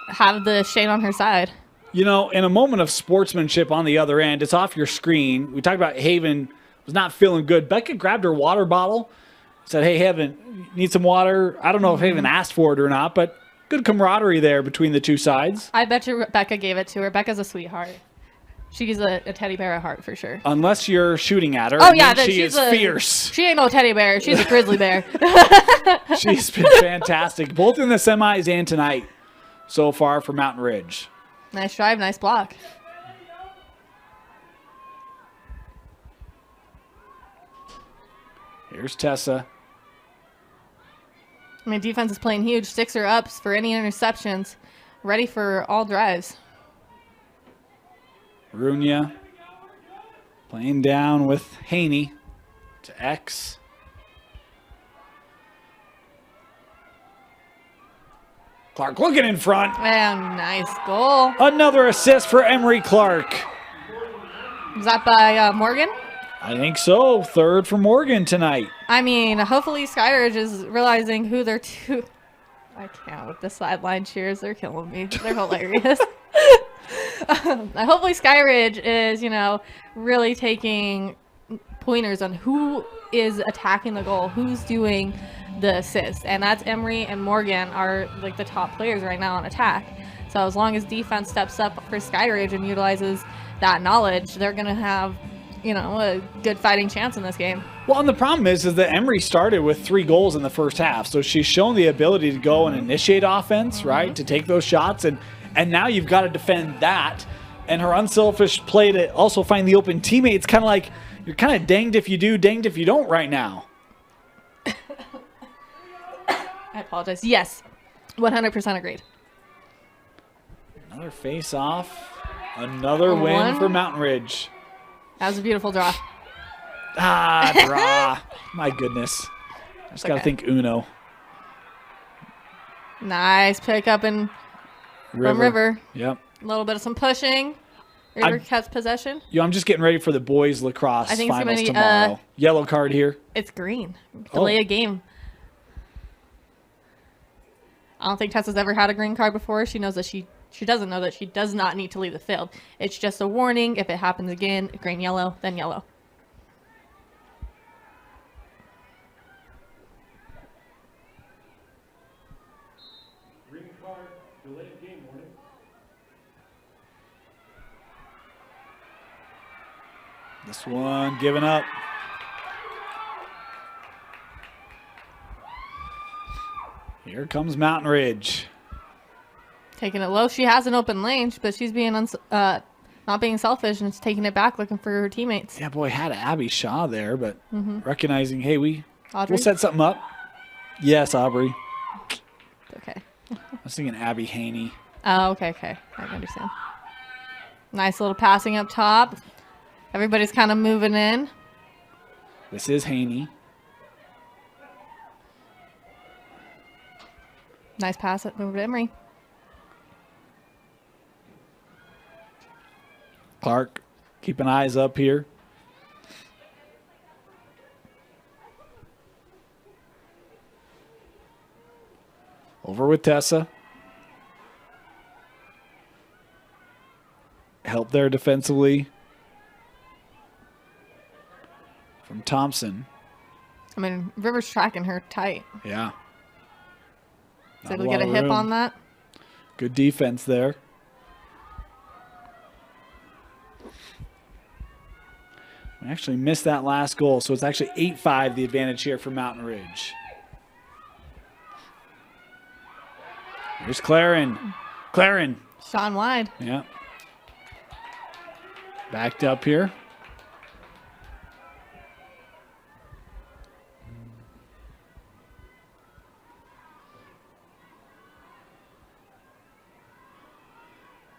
have the shade on her side.
You know, in a moment of sportsmanship on the other end, it's off your screen. We talked about Haven was not feeling good. Becca grabbed her water bottle, said, hey, Haven, you need some water? I don't know if Haven asked for it or not, but good camaraderie there between the two sides.
I bet you Becca gave it to her. Becca's a sweetheart. She's a teddy bear at heart for sure.
Unless you're shooting at her.
Oh,
and
yeah.
then she
she's
is fierce.
She ain't no teddy bear. She's a grizzly bear.
She's been fantastic, both in the semis and tonight so far for Mountain Ridge.
Nice drive, nice block.
Here's Tessa.
I mean, defense is playing huge. 6 ups for any interceptions. Ready for all drives.
Runya playing down with Haney to X. Clark looking in front.
And nice goal.
Another assist for Emery Clark.
Was that by Morgan?
I think so. Third for Morgan tonight.
I mean, hopefully Skyridge is realizing who they're two. I can't with the sideline cheers. They're killing me. They're hilarious. Hopefully Skyridge is, really taking pointers on who is attacking the goal, who's doing the assist. And that's Emery and Morgan are like the top players right now on attack. So as long as defense steps up for Skyridge and utilizes that knowledge, they're going to have a good fighting chance in this game.
Well, and the problem is that Emery started with 3 goals in the first half. So she's shown the ability to go and initiate offense, right? To take those shots. And now you've got to defend that. And her unselfish play to also find the open teammates, kind of like you're kind of danged if you do, danged if you don't right now.
I apologize. Yes, 100% agreed.
Another face-off. Another win for Mountain Ridge.
That was a beautiful draw.
Draw. My goodness. I just got to think Uno.
Nice pick up from River.
Yep.
A little bit of some pushing. River cuts possession.
I'm just getting ready for the boys lacrosse
I think it's
finals
gonna be,
tomorrow. Yellow card here.
It's green. Delay a game. I don't think Tessa's ever had a green card before. She knows that she doesn't know that she does not need to leave the field. It's just a warning. If it happens again, green, yellow, then yellow.
Green card, delayed game warning.
This one giving up. Here comes Mountain Ridge.
Taking it low. She has an open lane, but she's being not being selfish and it's taking it back, looking for her teammates.
Yeah, boy, had Abby Shaw there, but recognizing, hey, we'll
Audrey?
set something up. Yes, Aubrey.
Okay.
I was thinking Abby Haney.
Oh, okay. I understand. Nice little passing up top. Everybody's kind of moving in.
This is Haney.
Nice pass over to Emery.
Clark keeping eyes up here. Over with Tessa. Help there defensively from Thompson.
I mean, Rivers tracking her tight.
Yeah.
Was able to get a hip on that.
Good defense there. We actually missed that last goal, so it's actually 8-5 the advantage here for Mountain Ridge. Here's Claren. Claren.
Sean wide.
Yeah. Backed up here.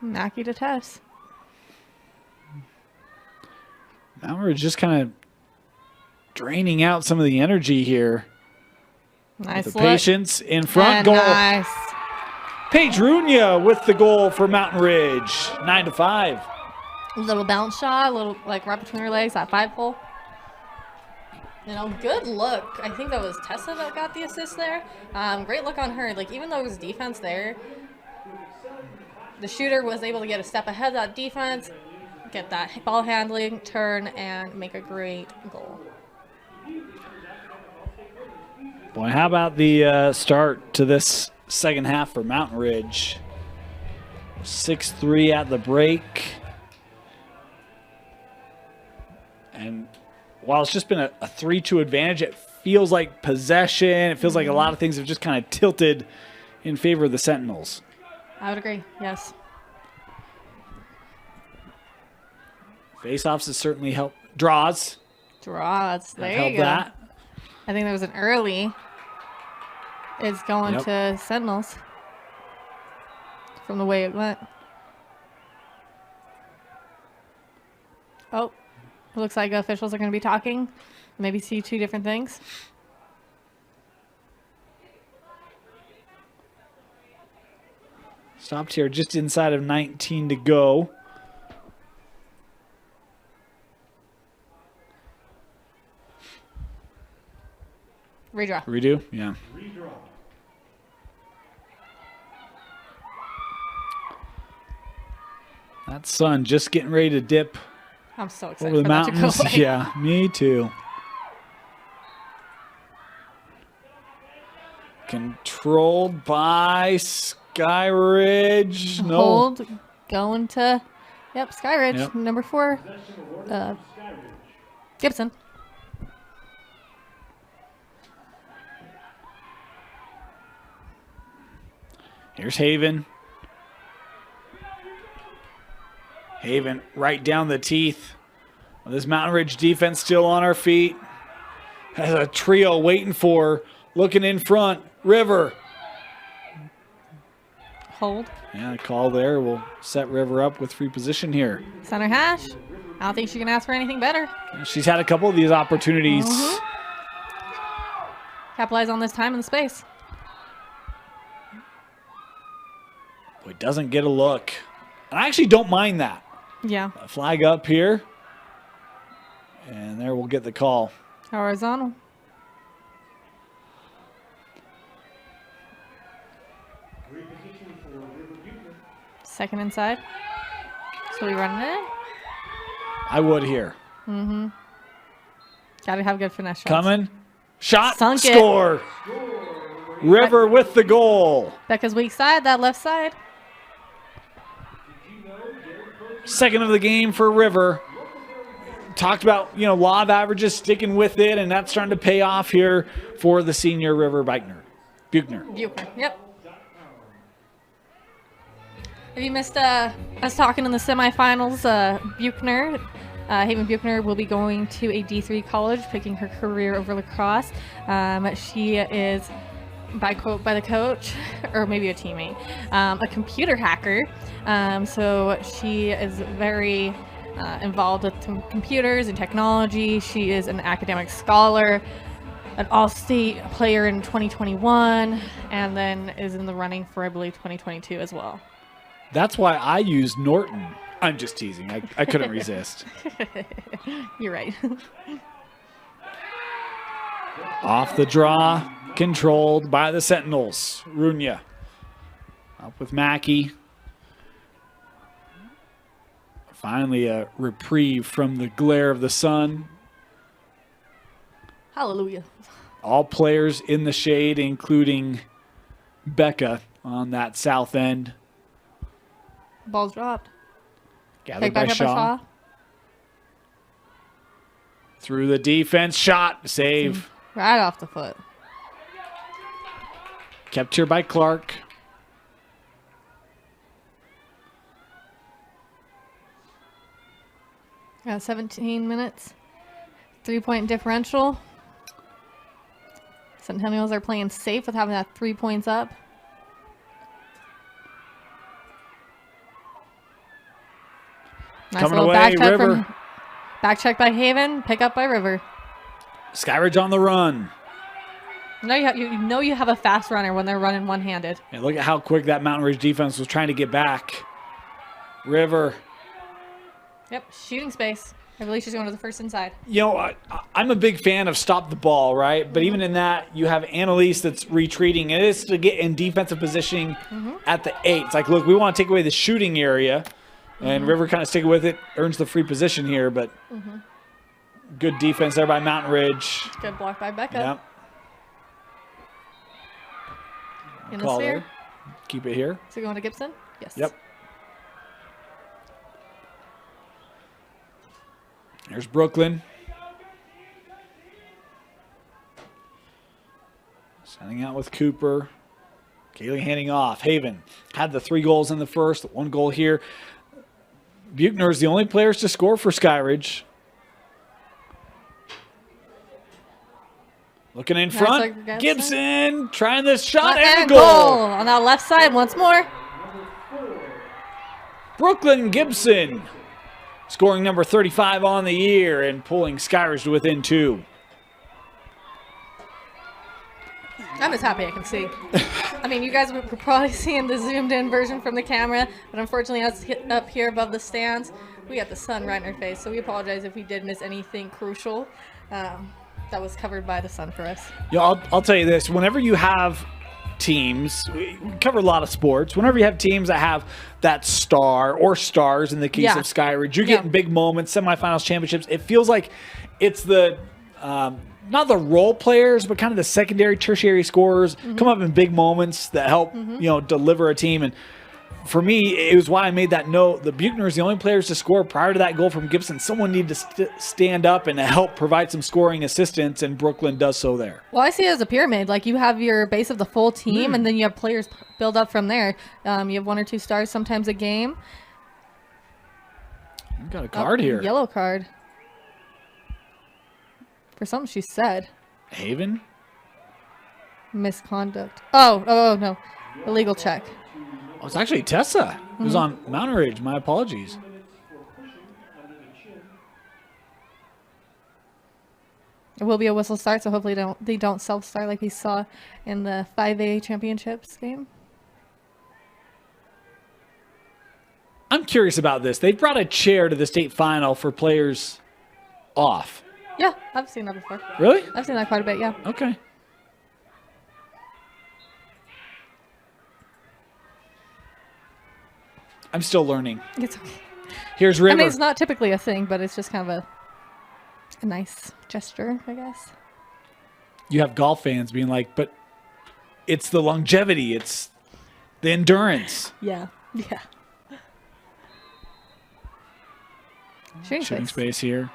Mackie to Tess.
Now we're just kind of draining out some of the energy here.
Nice
With the
look.
patience in front.
And
Goal.
nice.
Paige Runia with the goal for Mountain Ridge. 9-5.
Little bounce shot, a little like right between her legs, that 5-pole. You know, good look. I think that was Tessa that got the assist there. Great look on her. Like, even though it was defense there, the shooter was able to get a step ahead of that defense, get that ball handling, turn, and make a great goal.
Boy, how about the start to this second half for Mountain Ridge? 6-3 at the break. And while it's just been a 3-2 advantage, it feels like possession. It feels like a lot of things have just kind of tilted in favor of the Sentinels.
I would agree, yes.
Face-offs has certainly helped. Draws.
Draws, there
Helped
you go.
that.
I think there was an early. It's going to Sentinels from the way it went. Oh, it looks like officials are going to be talking. Maybe see two different things.
Stopped here just inside of 19 to go.
Redraw.
Redo? Yeah.
Redraw.
That sun just getting ready to dip
I'm so excited
over the
for that to go
mountains.
away.
Yeah, me too. Controlled by Skyridge. No.
Hold, going to, Skyridge,
Yep.
number 4, Gibson.
Here's Haven. Haven right down the teeth. Well, this Mountain Ridge defense still on our feet. Has a trio waiting for, looking in front. River.
Hold.
Yeah, call there. We'll set River up with free position here.
Center hash. I don't think she can ask for anything better.
She's had a couple of these opportunities.
Capitalize on this time and space.
Boy, doesn't get a look. And I actually don't mind that.
Yeah.
A flag up here. And there we'll get the call.
Horizontal. Second inside. So we run it in.
I would here.
Gotta have good finesse shots.
Coming. Shot.
Sunk it.
Score. River with the goal.
Becca's weak side, that left side.
Second of the game for River. Talked about, law of averages, sticking with it, and that's starting to pay off here for the senior River Buchner.
Buchner, yep. If you missed us talking in the semifinals, Buchner, Haven Buchner will be going to a D3 college, picking her career over lacrosse. She is, by quote by the coach, or maybe a teammate, a computer hacker. So she is very involved with computers and technology. She is an academic scholar, an all-state player in 2021, and then is in the running for, I believe, 2022 as well.
That's why I used Norton. I'm just teasing. I couldn't resist.
You're right.
Off the draw, controlled by the Sentinels. Runya up with Mackey. Finally a reprieve from the glare of the sun.
Hallelujah.
All players in the shade, including Becca on that south end.
Ball's dropped.
Gathered
Pick
by
back up by
Shaw.
Shaw.
Through the defense, shot, save.
Right off the foot.
Kept here by Clark.
Got 17 minutes. 3-point differential. Centennials are playing safe with having that 3 points up. Nice
Coming
little
away,
back check
River.
back check by Haven. Pick up by River.
Skyridge on the run.
You know you have a fast runner when they're running one-handed.
And look at how quick that Mountain Ridge defense was trying to get back. River.
Yep, shooting space. I believe she's going to the first inside.
You know, I'm a big fan of stop the ball, right? But even in that, you have Annalise that's retreating. It is to get in defensive positioning at the 8. It's like, look, we want to take away the shooting area. And River kind of sticking with it, earns the free position here. But good defense there by Mountain Ridge.
Good block by Becca.
Yep.
In the
Call
sphere.
there. Keep it here.
So going to Gibson? Yes.
Yep. There's Brooklyn. Sending out with Cooper. Kaylee handing off. Haven had the 3 goals in the first, 1 goal here. Buchner is the only players to score for Skyridge. Looking in front.
Like
Gibson trying this shot
and
and a goal.
On that left side once more.
Brooklyn Gibson scoring number 35 on the year and pulling Skyridge to within 2.
I'm as happy I can see. I mean, you guys were probably seeing the zoomed-in version from the camera, but unfortunately, us up here above the stands, we got the sun right in our face, so we apologize if we did miss anything crucial. That was covered by the sun for us.
Yeah, I'll tell you this. Whenever you have teams, we cover a lot of sports. Whenever you have teams that have that star or stars in the case of Skyridge, you're getting big moments, semifinals, championships. It feels like it's the not the role players, but kind of the secondary, tertiary scorers come up in big moments that help deliver a team. And for me, it was why I made that note. The Buchner is the only players to score prior to that goal from Gibson. Someone needed to stand up and help provide some scoring assistance, and Brooklyn does so there.
Well, I see it as a pyramid. Like, you have your base of the full team, and then you have players build up from there. You have 1 or 2 stars sometimes a game.
You've got a card here.
Yellow card. For something she said.
Haven?
Misconduct. Oh, no. Illegal check.
Oh, it's actually Tessa, who's on Mountain Ridge. My apologies.
It will be a whistle start, so hopefully they don't self-start like we saw in the 5A championships game.
I'm curious about this. They brought a chair to the state final for players off.
Yeah, I've seen that before.
Really?
I've seen that quite a bit, yeah.
Okay. I'm still learning.
It's okay.
Here's River.
I mean, it's not typically a thing, but it's just kind of a nice gesture, I guess.
You have golf fans being like, but it's the longevity. It's the endurance.
Yeah.
Shooting space here.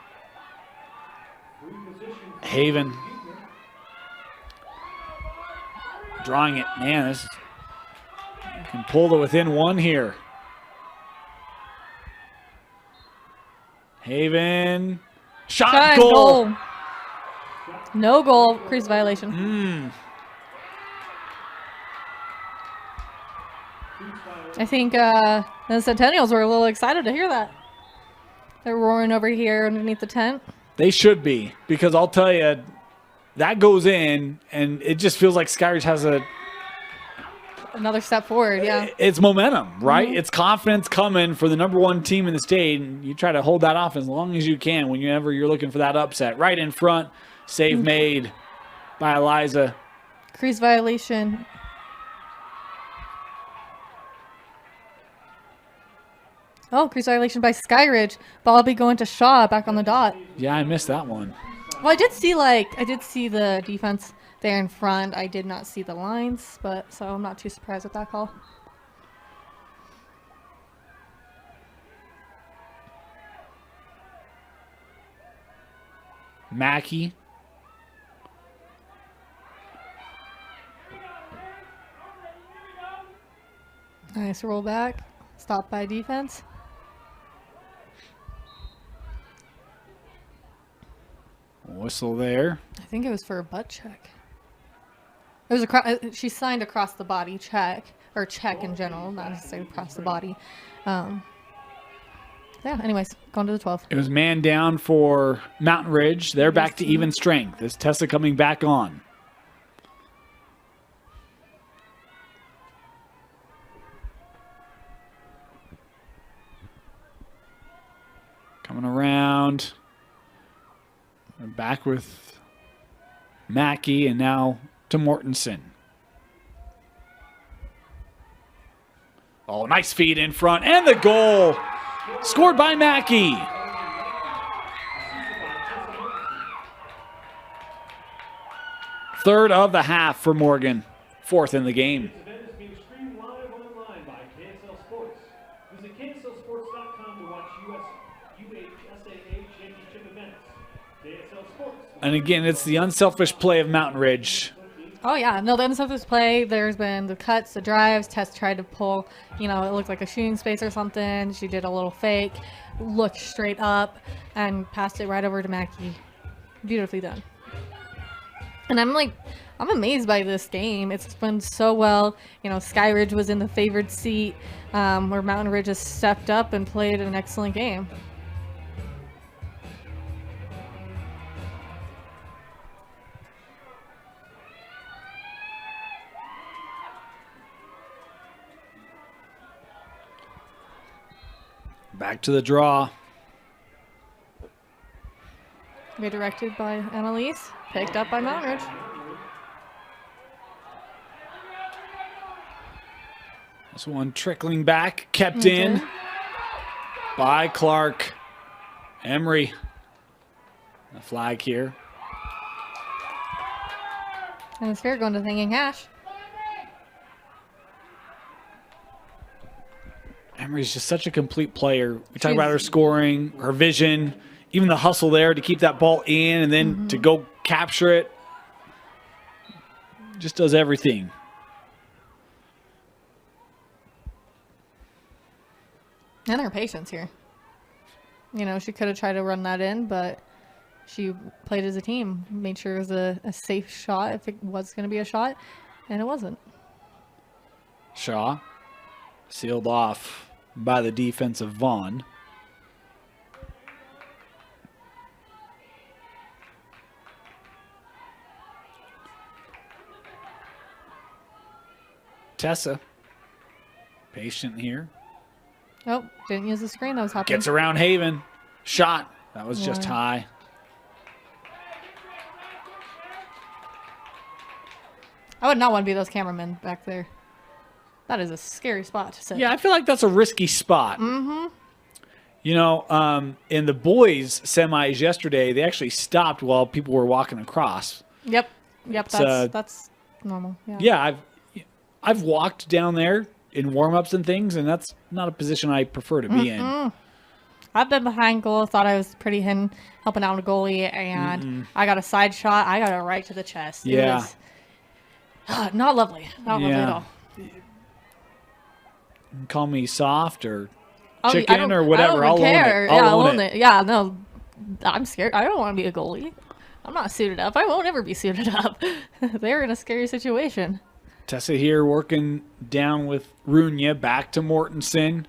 Haven. Drawing it. Man, this can pull to within 1 here. Haven. Shot goal.
No goal. Crease violation. I think the Centennials were a little excited to hear that. They're roaring over here underneath the tent.
They should be, because I'll tell you, that goes in, and it just feels like Skyridge has
Another step forward, yeah.
it's momentum, right? It's confidence coming for the number 1 team in the state, and you try to hold that off as long as you can whenever you're looking for that upset. Right in front, save made by Eliza.
Crease violation. Oh, crease violation by Skyridge. Ball be going to Shaw back on the dot.
Yeah, I missed that one.
Well, I did see the defense there in front. I did not see the lines, but so I'm not too surprised with that call.
Mackey.
Nice roll back. Stop by defense.
Whistle there.
I think it was for a butt check. It was across. She signed across the body check, or check in general, not necessarily across the body. Yeah. Anyways, going to the 12.
It was man down for Mountain Ridge. They're back to even strength. Is Tessa coming back on? Coming around. We're back with Mackey, and now to Mortensen. Oh, nice feed in front, and the goal scored by Mackey. Third of the half for Morgan, 4th in the game.
This event is being streamed live online by KSL Sports. Visit KSLSports.com to watch USAA Championship events. KSL Sports.
And again, it's the unselfish play of Mountain Ridge.
Oh yeah, no, the unselfish play. There's been the cuts, the drives. Tess tried to pull, it looked like a shooting space or something. She did a little fake, looked straight up, and passed it right over to Mackey. Beautifully done. And I'm amazed by this game. It's been so well. Skyridge was in the favored seat, where Mountain Ridge has stepped up and played an excellent game.
Back to the draw.
Redirected by Annalise. Picked up by Mountain Ridge.
This one trickling back, kept in by Clark. Emery. The flag here.
And it's fair going to Thinking Hash.
Emery's just such a complete player. We talk about her scoring, her vision, even the hustle there to keep that ball in and then to go capture it. Just does everything.
And her patience here. She could have tried to run that in, but she played as a team. Made sure it was a safe shot if it was going to be a shot, and it wasn't.
Shaw sealed off by the defense of Vaughn. Tessa, patient here.
Oh, didn't use the screen. That was happening.
Gets around Haven. Shot. That was just high.
I would not want to be those cameramen back there. That is a scary spot to sit.
Yeah, I feel like that's a risky spot.
Mm-hmm.
In the boys' semis yesterday, they actually stopped while people were walking across.
Yep. That's normal. Yeah.
Yeah, I've walked down there in warm-ups and things, and that's not a position I prefer to be in.
I've been behind goal, thought I was pretty hidden, helping out a goalie, and I got a side shot. I got it right to the chest.
Yeah.
It was, not lovely. Not lovely at all.
Call me soft or
I
chicken or whatever. I'll
care.
I'll own it.
Yeah, no, I'm scared. I don't want to be a goalie. I'm not suited up. I won't ever be suited up. They're in a scary situation.
Tessa here working down with Runya, back to Mortensen.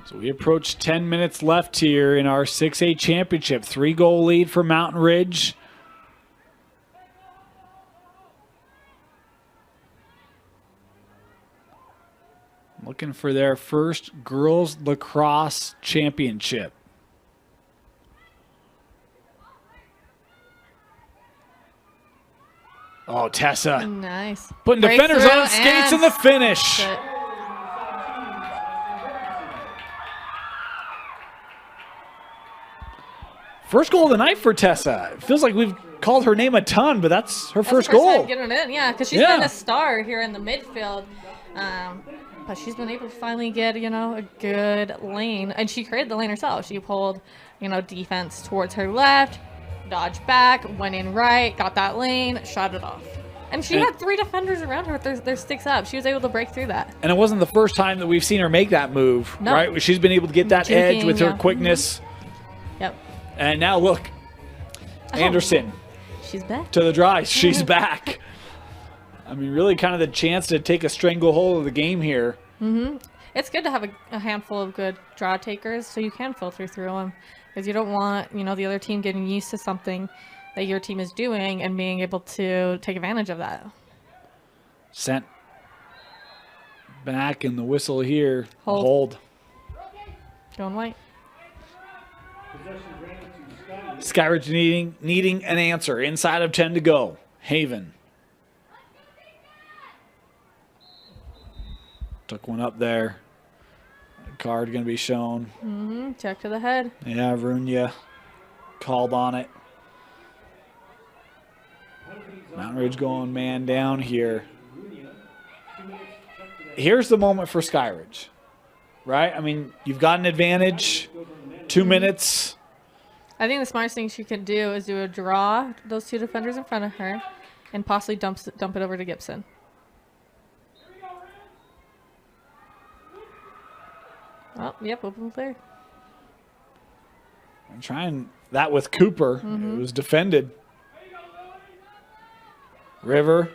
So we approach 10 minutes left here in our 6A championship. 3-goal lead for Mountain Ridge. Looking for their first girls lacrosse championship. Oh, Tessa.
Nice.
Putting defenders on skates in the finish.
Good.
First goal of the night for Tessa. It feels like we've called her name a ton, but that's her first
That's her
goal.
time getting it in, yeah, because she's
Yeah.
been a star here in the midfield. But she's been able to finally get, a good lane. And she created the lane herself. She pulled, defense towards her left, dodged back, went in right, got that lane, shot it off. And she had 3 defenders around her with their sticks up. She was able to break through that.
And it wasn't the first time that we've seen her make that move,
No.
right? She's been able to get that
Juking,
edge with her
yeah.
quickness.
Yep.
And now look, Anderson
She's back.
to the drive. She's back. I mean, really kind of the chance to take a stranglehold of the game here.
It's good to have a handful of good draw takers so you can filter through them. Because you don't want, the other team getting used to something that your team is doing and being able to take advantage of that.
Sent back in the whistle here.
Hold. Going white.
Possession granted to Scotty.
Skyridge needing an answer. Inside of 10 to go. Haven. Took one up there. Card going to be shown.
Check to the head.
Yeah, Runya called on it. Mountain Ridge going man down here. Here's the moment for Skyridge, right? I mean, you've got an advantage. 2 minutes.
I think the smartest thing she could do is do a draw, those 2 defenders in front of her, and possibly dump it over to Gibson. Oh, yep, open clear.
I'm trying that with Cooper. It was defended. River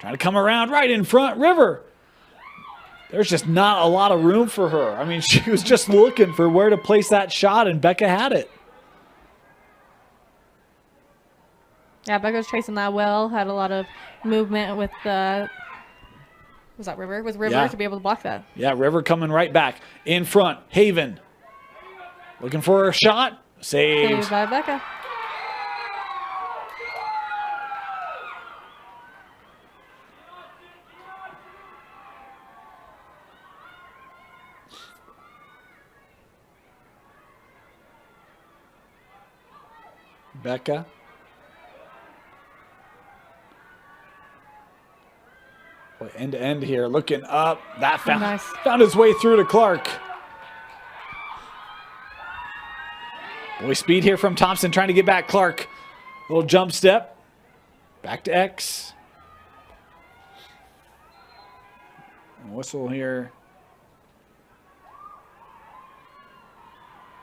trying to come around right in front. River. There's just not a lot of room for her. I mean, she was just looking for where to place that shot, and Becca had it.
Yeah, Becca was chasing that well. Had a lot of movement with the... Was that River? With River
Yeah.
to be able to block that.
Yeah, River coming right back. In front. Haven. Looking for a shot. Saved.
Saved by Becca.
Becca. Boy, end to end here. Looking up. That
Nice.
found his way through to Clark. Boy, speed here from Thompson trying to get back. Clark. Little jump step. Back to X. Whistle here.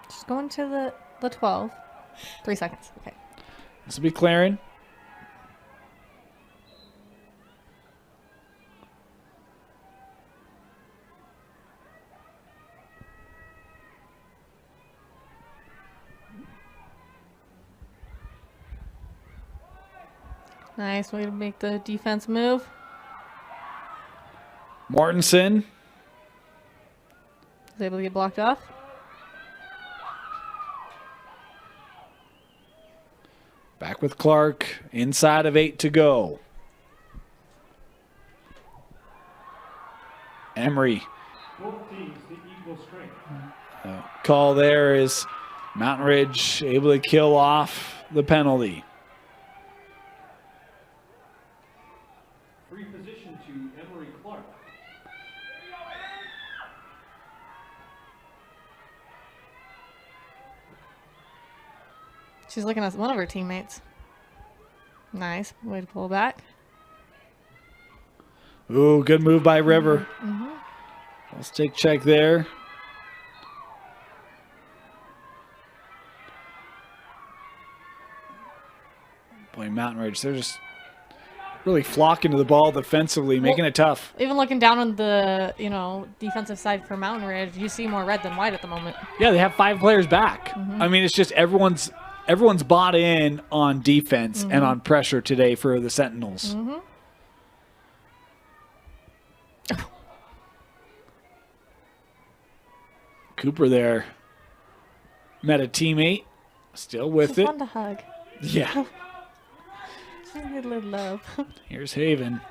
Just going to the 12. 3 seconds. Okay.
This will be clearing.
Nice way to make the defense move.
Mortensen.
Was able to get blocked off.
Back with Clark. Inside of 8 to go. Emery.
Both teams to equal strength.
Call there is Mountain Ridge able to kill off the penalty.
Free position to Emery Clark.
She's looking at one of her teammates. Nice. Way to pull back.
Ooh, good move by River. Let's take check there. Boy, Mountain Ridge, they're just really flocking to the ball defensively, making it tough.
Even looking down on the, defensive side for Mountain Ridge, you see more red than white at the moment.
Yeah, they have 5 players back. I mean, it's just everyone's bought in on defense and on pressure today for the Sentinels. Cooper there met a teammate, still with it.
Fun to hug.
Yeah.
A little love.
Here's Haven.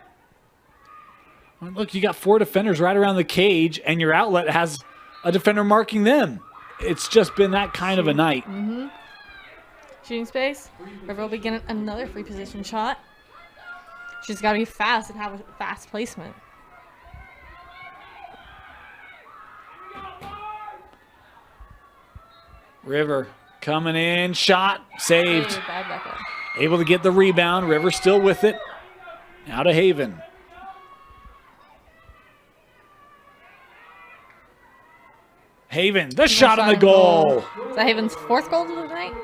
Well, look, you got 4 defenders right around the cage, and your outlet has a defender marking them. It's just been that kind of a night.
Shooting space. River will be getting another free position shot. She's got to be fast and have a fast placement.
River coming in, shot, saved.
Hey, bad backup.
Able to get the rebound. River still with it. Now to Haven. Haven, the shot on the goal.
Is that Haven's 4th goal of the night?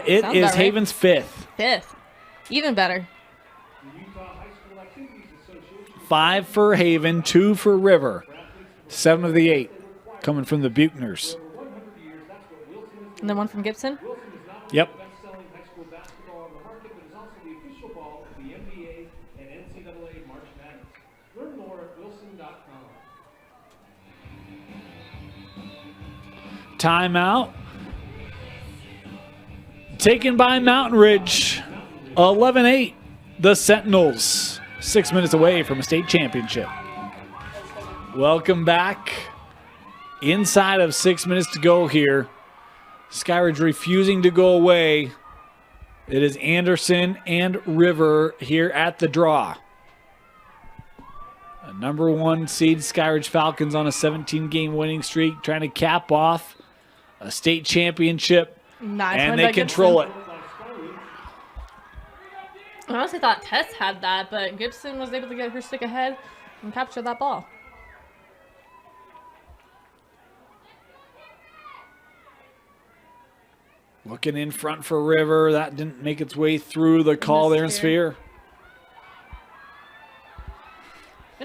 It
Sounds
is
about right.
Haven's 5th.
5th. Even better.
5 for Haven, 2 for River. 7 of the 8 coming from the Buchners.
And then one from Gibson.
Yep.
Best-selling high school basketball on the market, but is also the official ball of the NBA and NCAA March Madness. Learn more at wilson.com.
Timeout. Taken by Mountain Ridge. 11-8. The Sentinels. 6 minutes away from a state championship. Welcome back. Inside of 6 minutes to go here. Skyridge refusing to go away. It is Anderson and River here at the draw. A number 1 seed Skyridge Falcons on a 17-game winning streak, trying to cap off a state championship,
Nice
and
one
they
by
control
Gibson.
it.
I honestly thought Tess had that, but Gibson was able to get her stick ahead and capture that ball.
Looking in front for River. That didn't make its way through the call there in Sphere.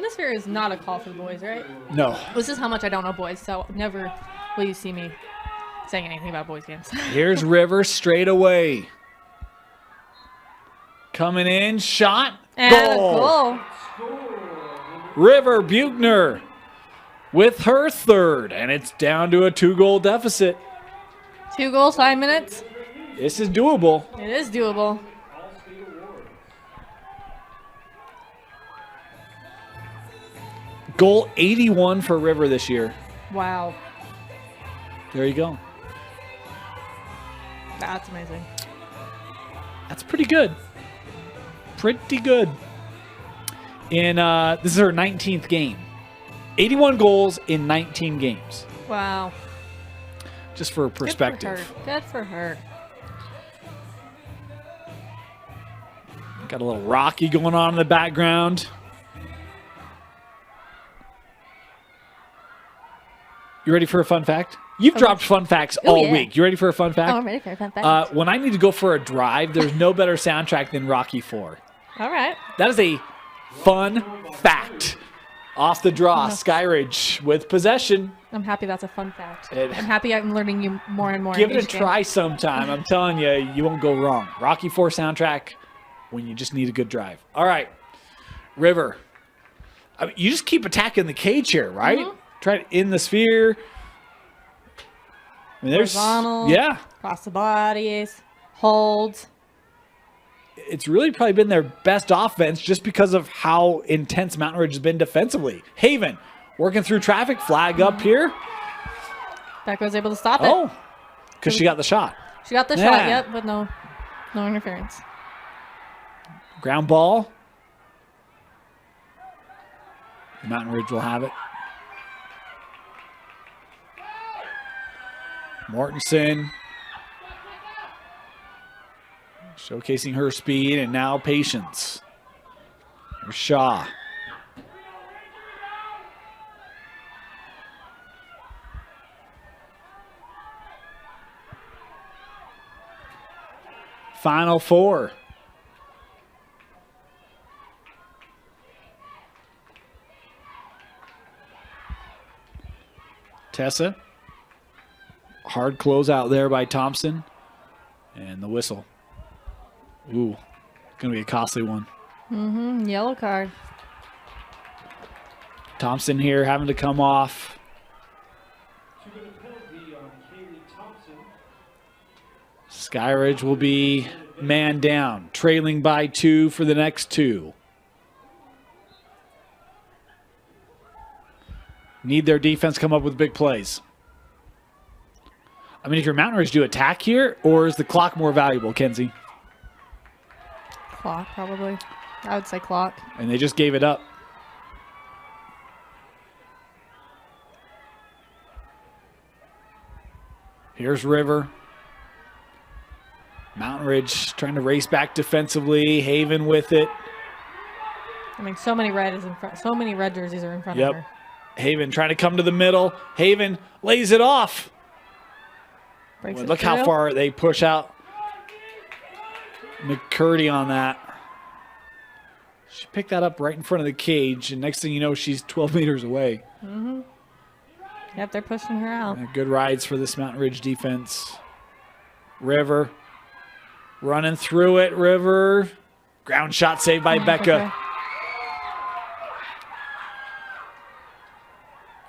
Sphere is not a call for the boys, right?
No.
This is how much I don't know boys, so never will you see me saying anything about boys games.
Here's River straight away. Coming in, shot,
And a
goal.
goal.
River Buchner with her 3rd, and it's down to a 2-goal deficit.
2 goals, 5 minutes.
This is doable.
It is doable.
Goal 81 for River this year.
Wow.
There you go.
That's amazing.
That's pretty good. Pretty good. In this is her 19th game. 81 goals in 19 games.
Wow.
Just for perspective.
Good for her.
Got a little Rocky going on in the background. You ready for a fun fact? You've dropped fun facts all week. You ready for a fun fact?
Oh, I'm ready for a fun fact.
When I need to go for a drive, there's no better soundtrack than Rocky 4.
All right.
That is a fun fact. Off the draw, Skyridge with possession.
I'm happy that's a fun fact.
It-
I'm happy I'm learning you more and more.
Give it a
each game.
try sometime. I'm telling you, you won't go wrong. Rocky 4 soundtrack when you just need a good drive. All right, River. I mean, you just keep attacking the cage here, right? Try it in the sphere. I mean, there's
Horizontal.
yeah.
Cross the bodies. Holds.
It's really probably been their best offense just because of how intense Mountain Ridge has been defensively. Haven working through traffic, flag up here.
Becca was able to stop it.
Oh, because she got the shot.
She got the shot, yep, with no interference.
Ground ball. Mountain Ridge will have it. Mortensen. Showcasing her speed and now patience. Here's Shaw. Final 4. Tessa. Hard close out there by Thompson. And the whistle. Ooh, going to be a costly one.
Yellow card.
Thompson here having to come off. Skyridge will be man down, trailing by 2 for the next 2. Need their defense come up with big plays. I mean, if you're Mountain Ridge, do you attack here, or is the clock more valuable, Kenzie?
Clock, probably. I would say clock.
And they just gave it up. Here's River. Mountain Ridge trying to race back defensively. Haven with it.
I mean, so many red is in front. So many red jerseys are in front of her.
Haven trying to come to the middle. Haven lays it off.
Breaks
Look
it
how
through.
far they push out McCurdy on that. She picked that up right in front of the cage, and next thing you know, she's 12 meters away.
Yep, they're pushing her out.
Good rides for this Mountain Ridge defense. River running through it. River. Ground shot saved by Becca.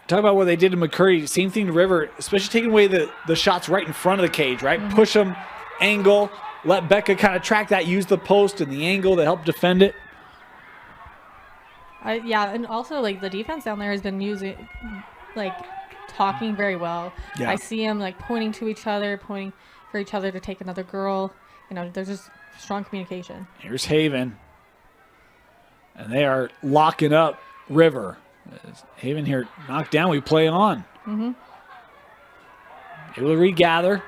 Talk about what they did to McCurdy. Same thing to River, especially taking away the shots right in front of the cage, right? Push them, angle, let Becca kind of track that, use the post and the angle to help defend it.
Yeah, and also, like, the defense down there has been talking very well.
Yeah.
I see them, pointing to each other, pointing for each other to take another girl. You know, there's just strong communication.
Here's Haven. And they are locking up River. Haven here knocked down. We play on. Able to regather.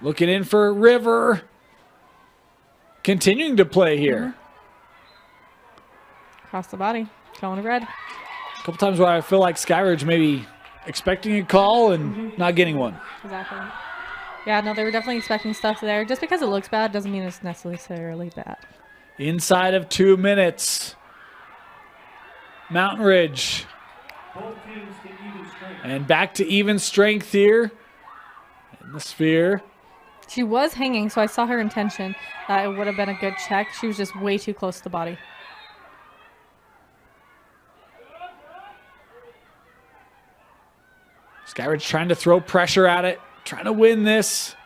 Looking in for River. Continuing to play here.
Across the body. Going to red.
A couple times where I feel like Skyridge maybe expecting a call and not getting one.
Exactly. Yeah, no, they were definitely expecting stuff there. Just because it looks bad doesn't mean it's necessarily bad.
Inside of 2 minutes. Mountain Ridge. And back to even strength here. In the sphere.
She was hanging, so I saw her intention. That it would have been a good check. She was just way too close to the body.
Skyridge trying to throw pressure at it. Trying to win this.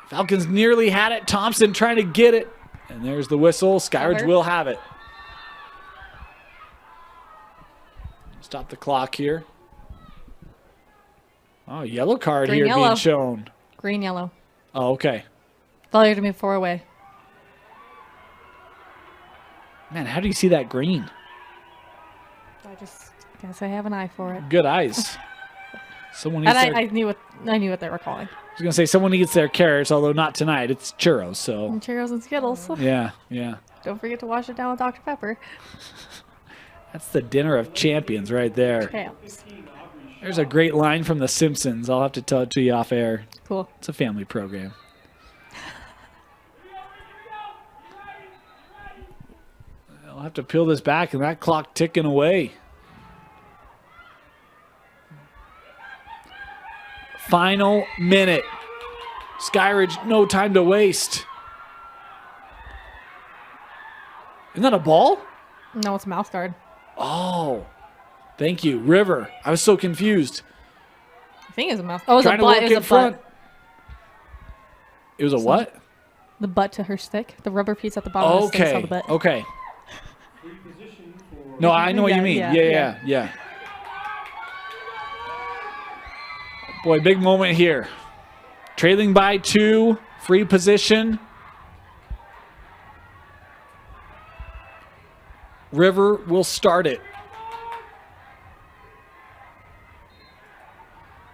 Falcons nearly had it. Thompson trying to get it. And there's the whistle. Skyridge will have it. Stop the clock here. Oh, yellow card
Green,
here
yellow.
being shown.
Green, yellow.
Oh, okay.
Failure to move 4 away.
Man, how do you see that green?
I just guess I have an eye for it.
Good eyes. Someone needs
And
their,
I knew what they were calling.
I was going to say someone needs their carrots, although not tonight. It's churros, so.
And Cheerios and Skittles.
Yeah.
Don't forget to wash it down with Dr. Pepper.
That's the dinner of champions right there.
Champs.
There's a great line from The Simpsons. I'll have to tell it to you off air.
Cool.
It's a family program. I'll have to peel this back, and that clock ticking away. Final minute. Skyridge, no time to waste. Isn't that a ball?
No, it's a mouth guard.
Oh, thank you. River. I was so confused.
I think it's a mouth. Oh, it was
Trying
a
to
butt.
work
It was
in
a
front.
butt.
It was a what?
The butt to her stick. The rubber piece at the bottom of the stick.
Okay.
The butt.
Okay. No, I know what you mean.
Yeah,
Yeah. Boy, big moment here. Trailing by 2, free position. River will start it.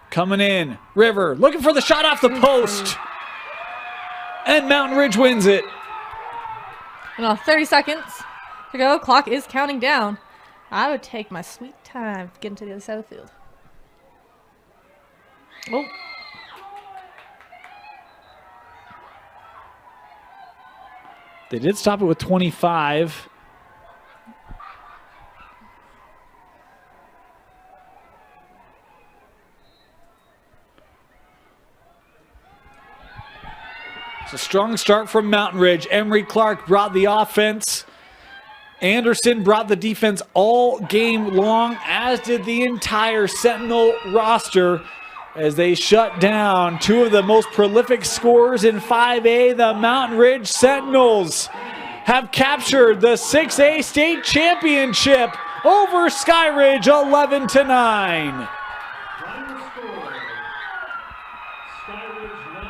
Coming in. River looking for the shot off the post. And Mountain Ridge wins it.
30 seconds to go. Clock is counting down. I would take my sweet time getting to the other side of the field. Oh.
They did stop it with 25. It's a strong start from Mountain Ridge. Emery Clark brought the offense. Anderson brought the defense all game long, as did the entire Sentinel roster, as they shut down two of the most prolific scorers in 5A. The Mountain Ridge Sentinels have captured the 6A state championship over Skyridge 11-9.
Final score, Skyridge 9,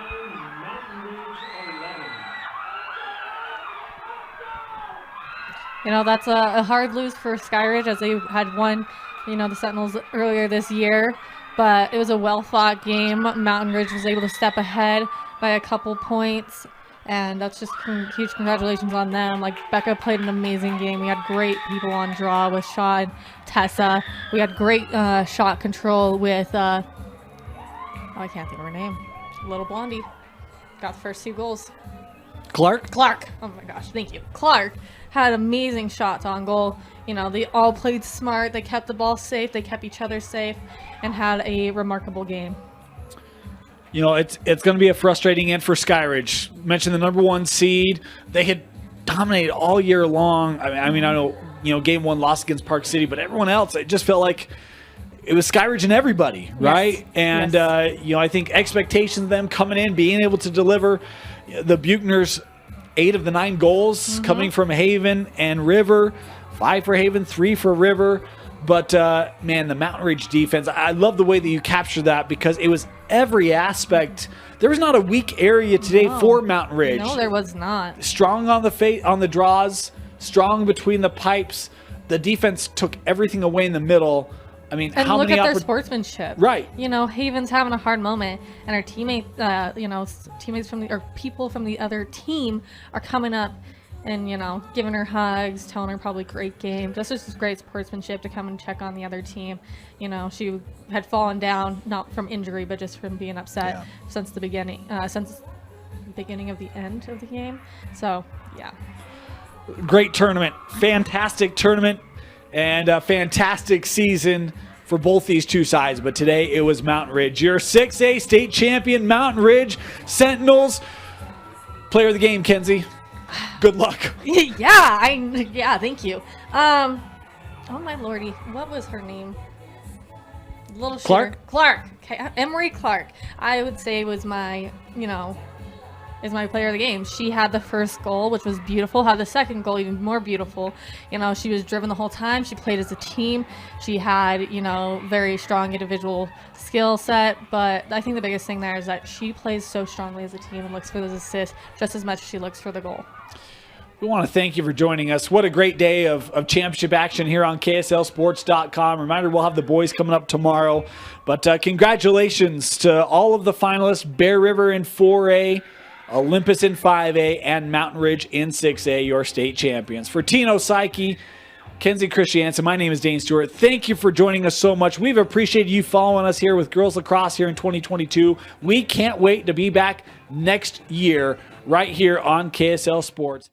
Mountain Ridge 11.
You know, that's a hard lose for Skyridge, as they had won, the Sentinels earlier this year. But it was a well-fought game. Mountain Ridge was able to step ahead by a couple points, and that's just huge congratulations on them. Like, Becca played an amazing game. We had great people on draw with Shaw and Tessa. We had great shot control with, I can't think of her name. Little Blondie. Got the first 2 goals.
Clark?
Clark. Oh my gosh, thank you. Clark had amazing shots on goal. They all played smart. They kept the ball safe. They kept each other safe and had a remarkable game.
It's going to be a frustrating end for Skyridge. Mentioned the number 1 seed. They had dominated all year long. I know, game 1 lost against Park City, but everyone else, it just felt like it was Skyridge and everybody, right?
Yes.
And,
yes.
I think expectations of them coming in, being able to deliver. The Buchners, 8 of the 9 goals coming from Haven and River. 5 for Haven, 3 for River. But, man, the Mountain Ridge defense, I love the way that you capture that, because it was every aspect. There was not a weak area today for Mountain Ridge.
No, there was not.
Strong on the draws, strong between the pipes. The defense took everything away in the middle. I mean,
and
how
look
many
at their sportsmanship.
Right.
Haven's having a hard moment, and our teammates, teammates or people from the other team are coming up and, giving her hugs, telling her probably great game. This is just great sportsmanship to come and check on the other team. She had fallen down, not from injury, but just from being upset since the beginning of the end of the game. So, yeah.
Great tournament. Fantastic tournament and a fantastic season for both these two sides. But today it was Mountain Ridge. Your 6A state champion, Mountain Ridge Sentinels. Player of the game, Kenzie. Good luck.
Thank you. Oh my lordy, what was her name? Little
Clark?
Shooter. Clark. Okay. Emery Clark. I would say was my, is my player of the game. She had the first goal, which was beautiful. Had the second goal, even more beautiful. She was driven the whole time. She played as a team. She had, very strong individual skill set. But I think the biggest thing there is that she plays so strongly as a team and looks for those assists just as much as she looks for the goal.
We want to thank you for joining us. What a great day of championship action here on KSLSports.com. Reminder, we'll have the boys coming up tomorrow. But congratulations to all of the finalists, Bear River in 4A, Olympus in 5A, and Mountain Ridge in 6A, your state champions. For Tino Psyche, Kenzie Christiansen, my name is Dane Stewart. Thank you for joining us so much. We've appreciated you following us here with Girls Lacrosse here in 2022. We can't wait to be back next year right here on KSL Sports.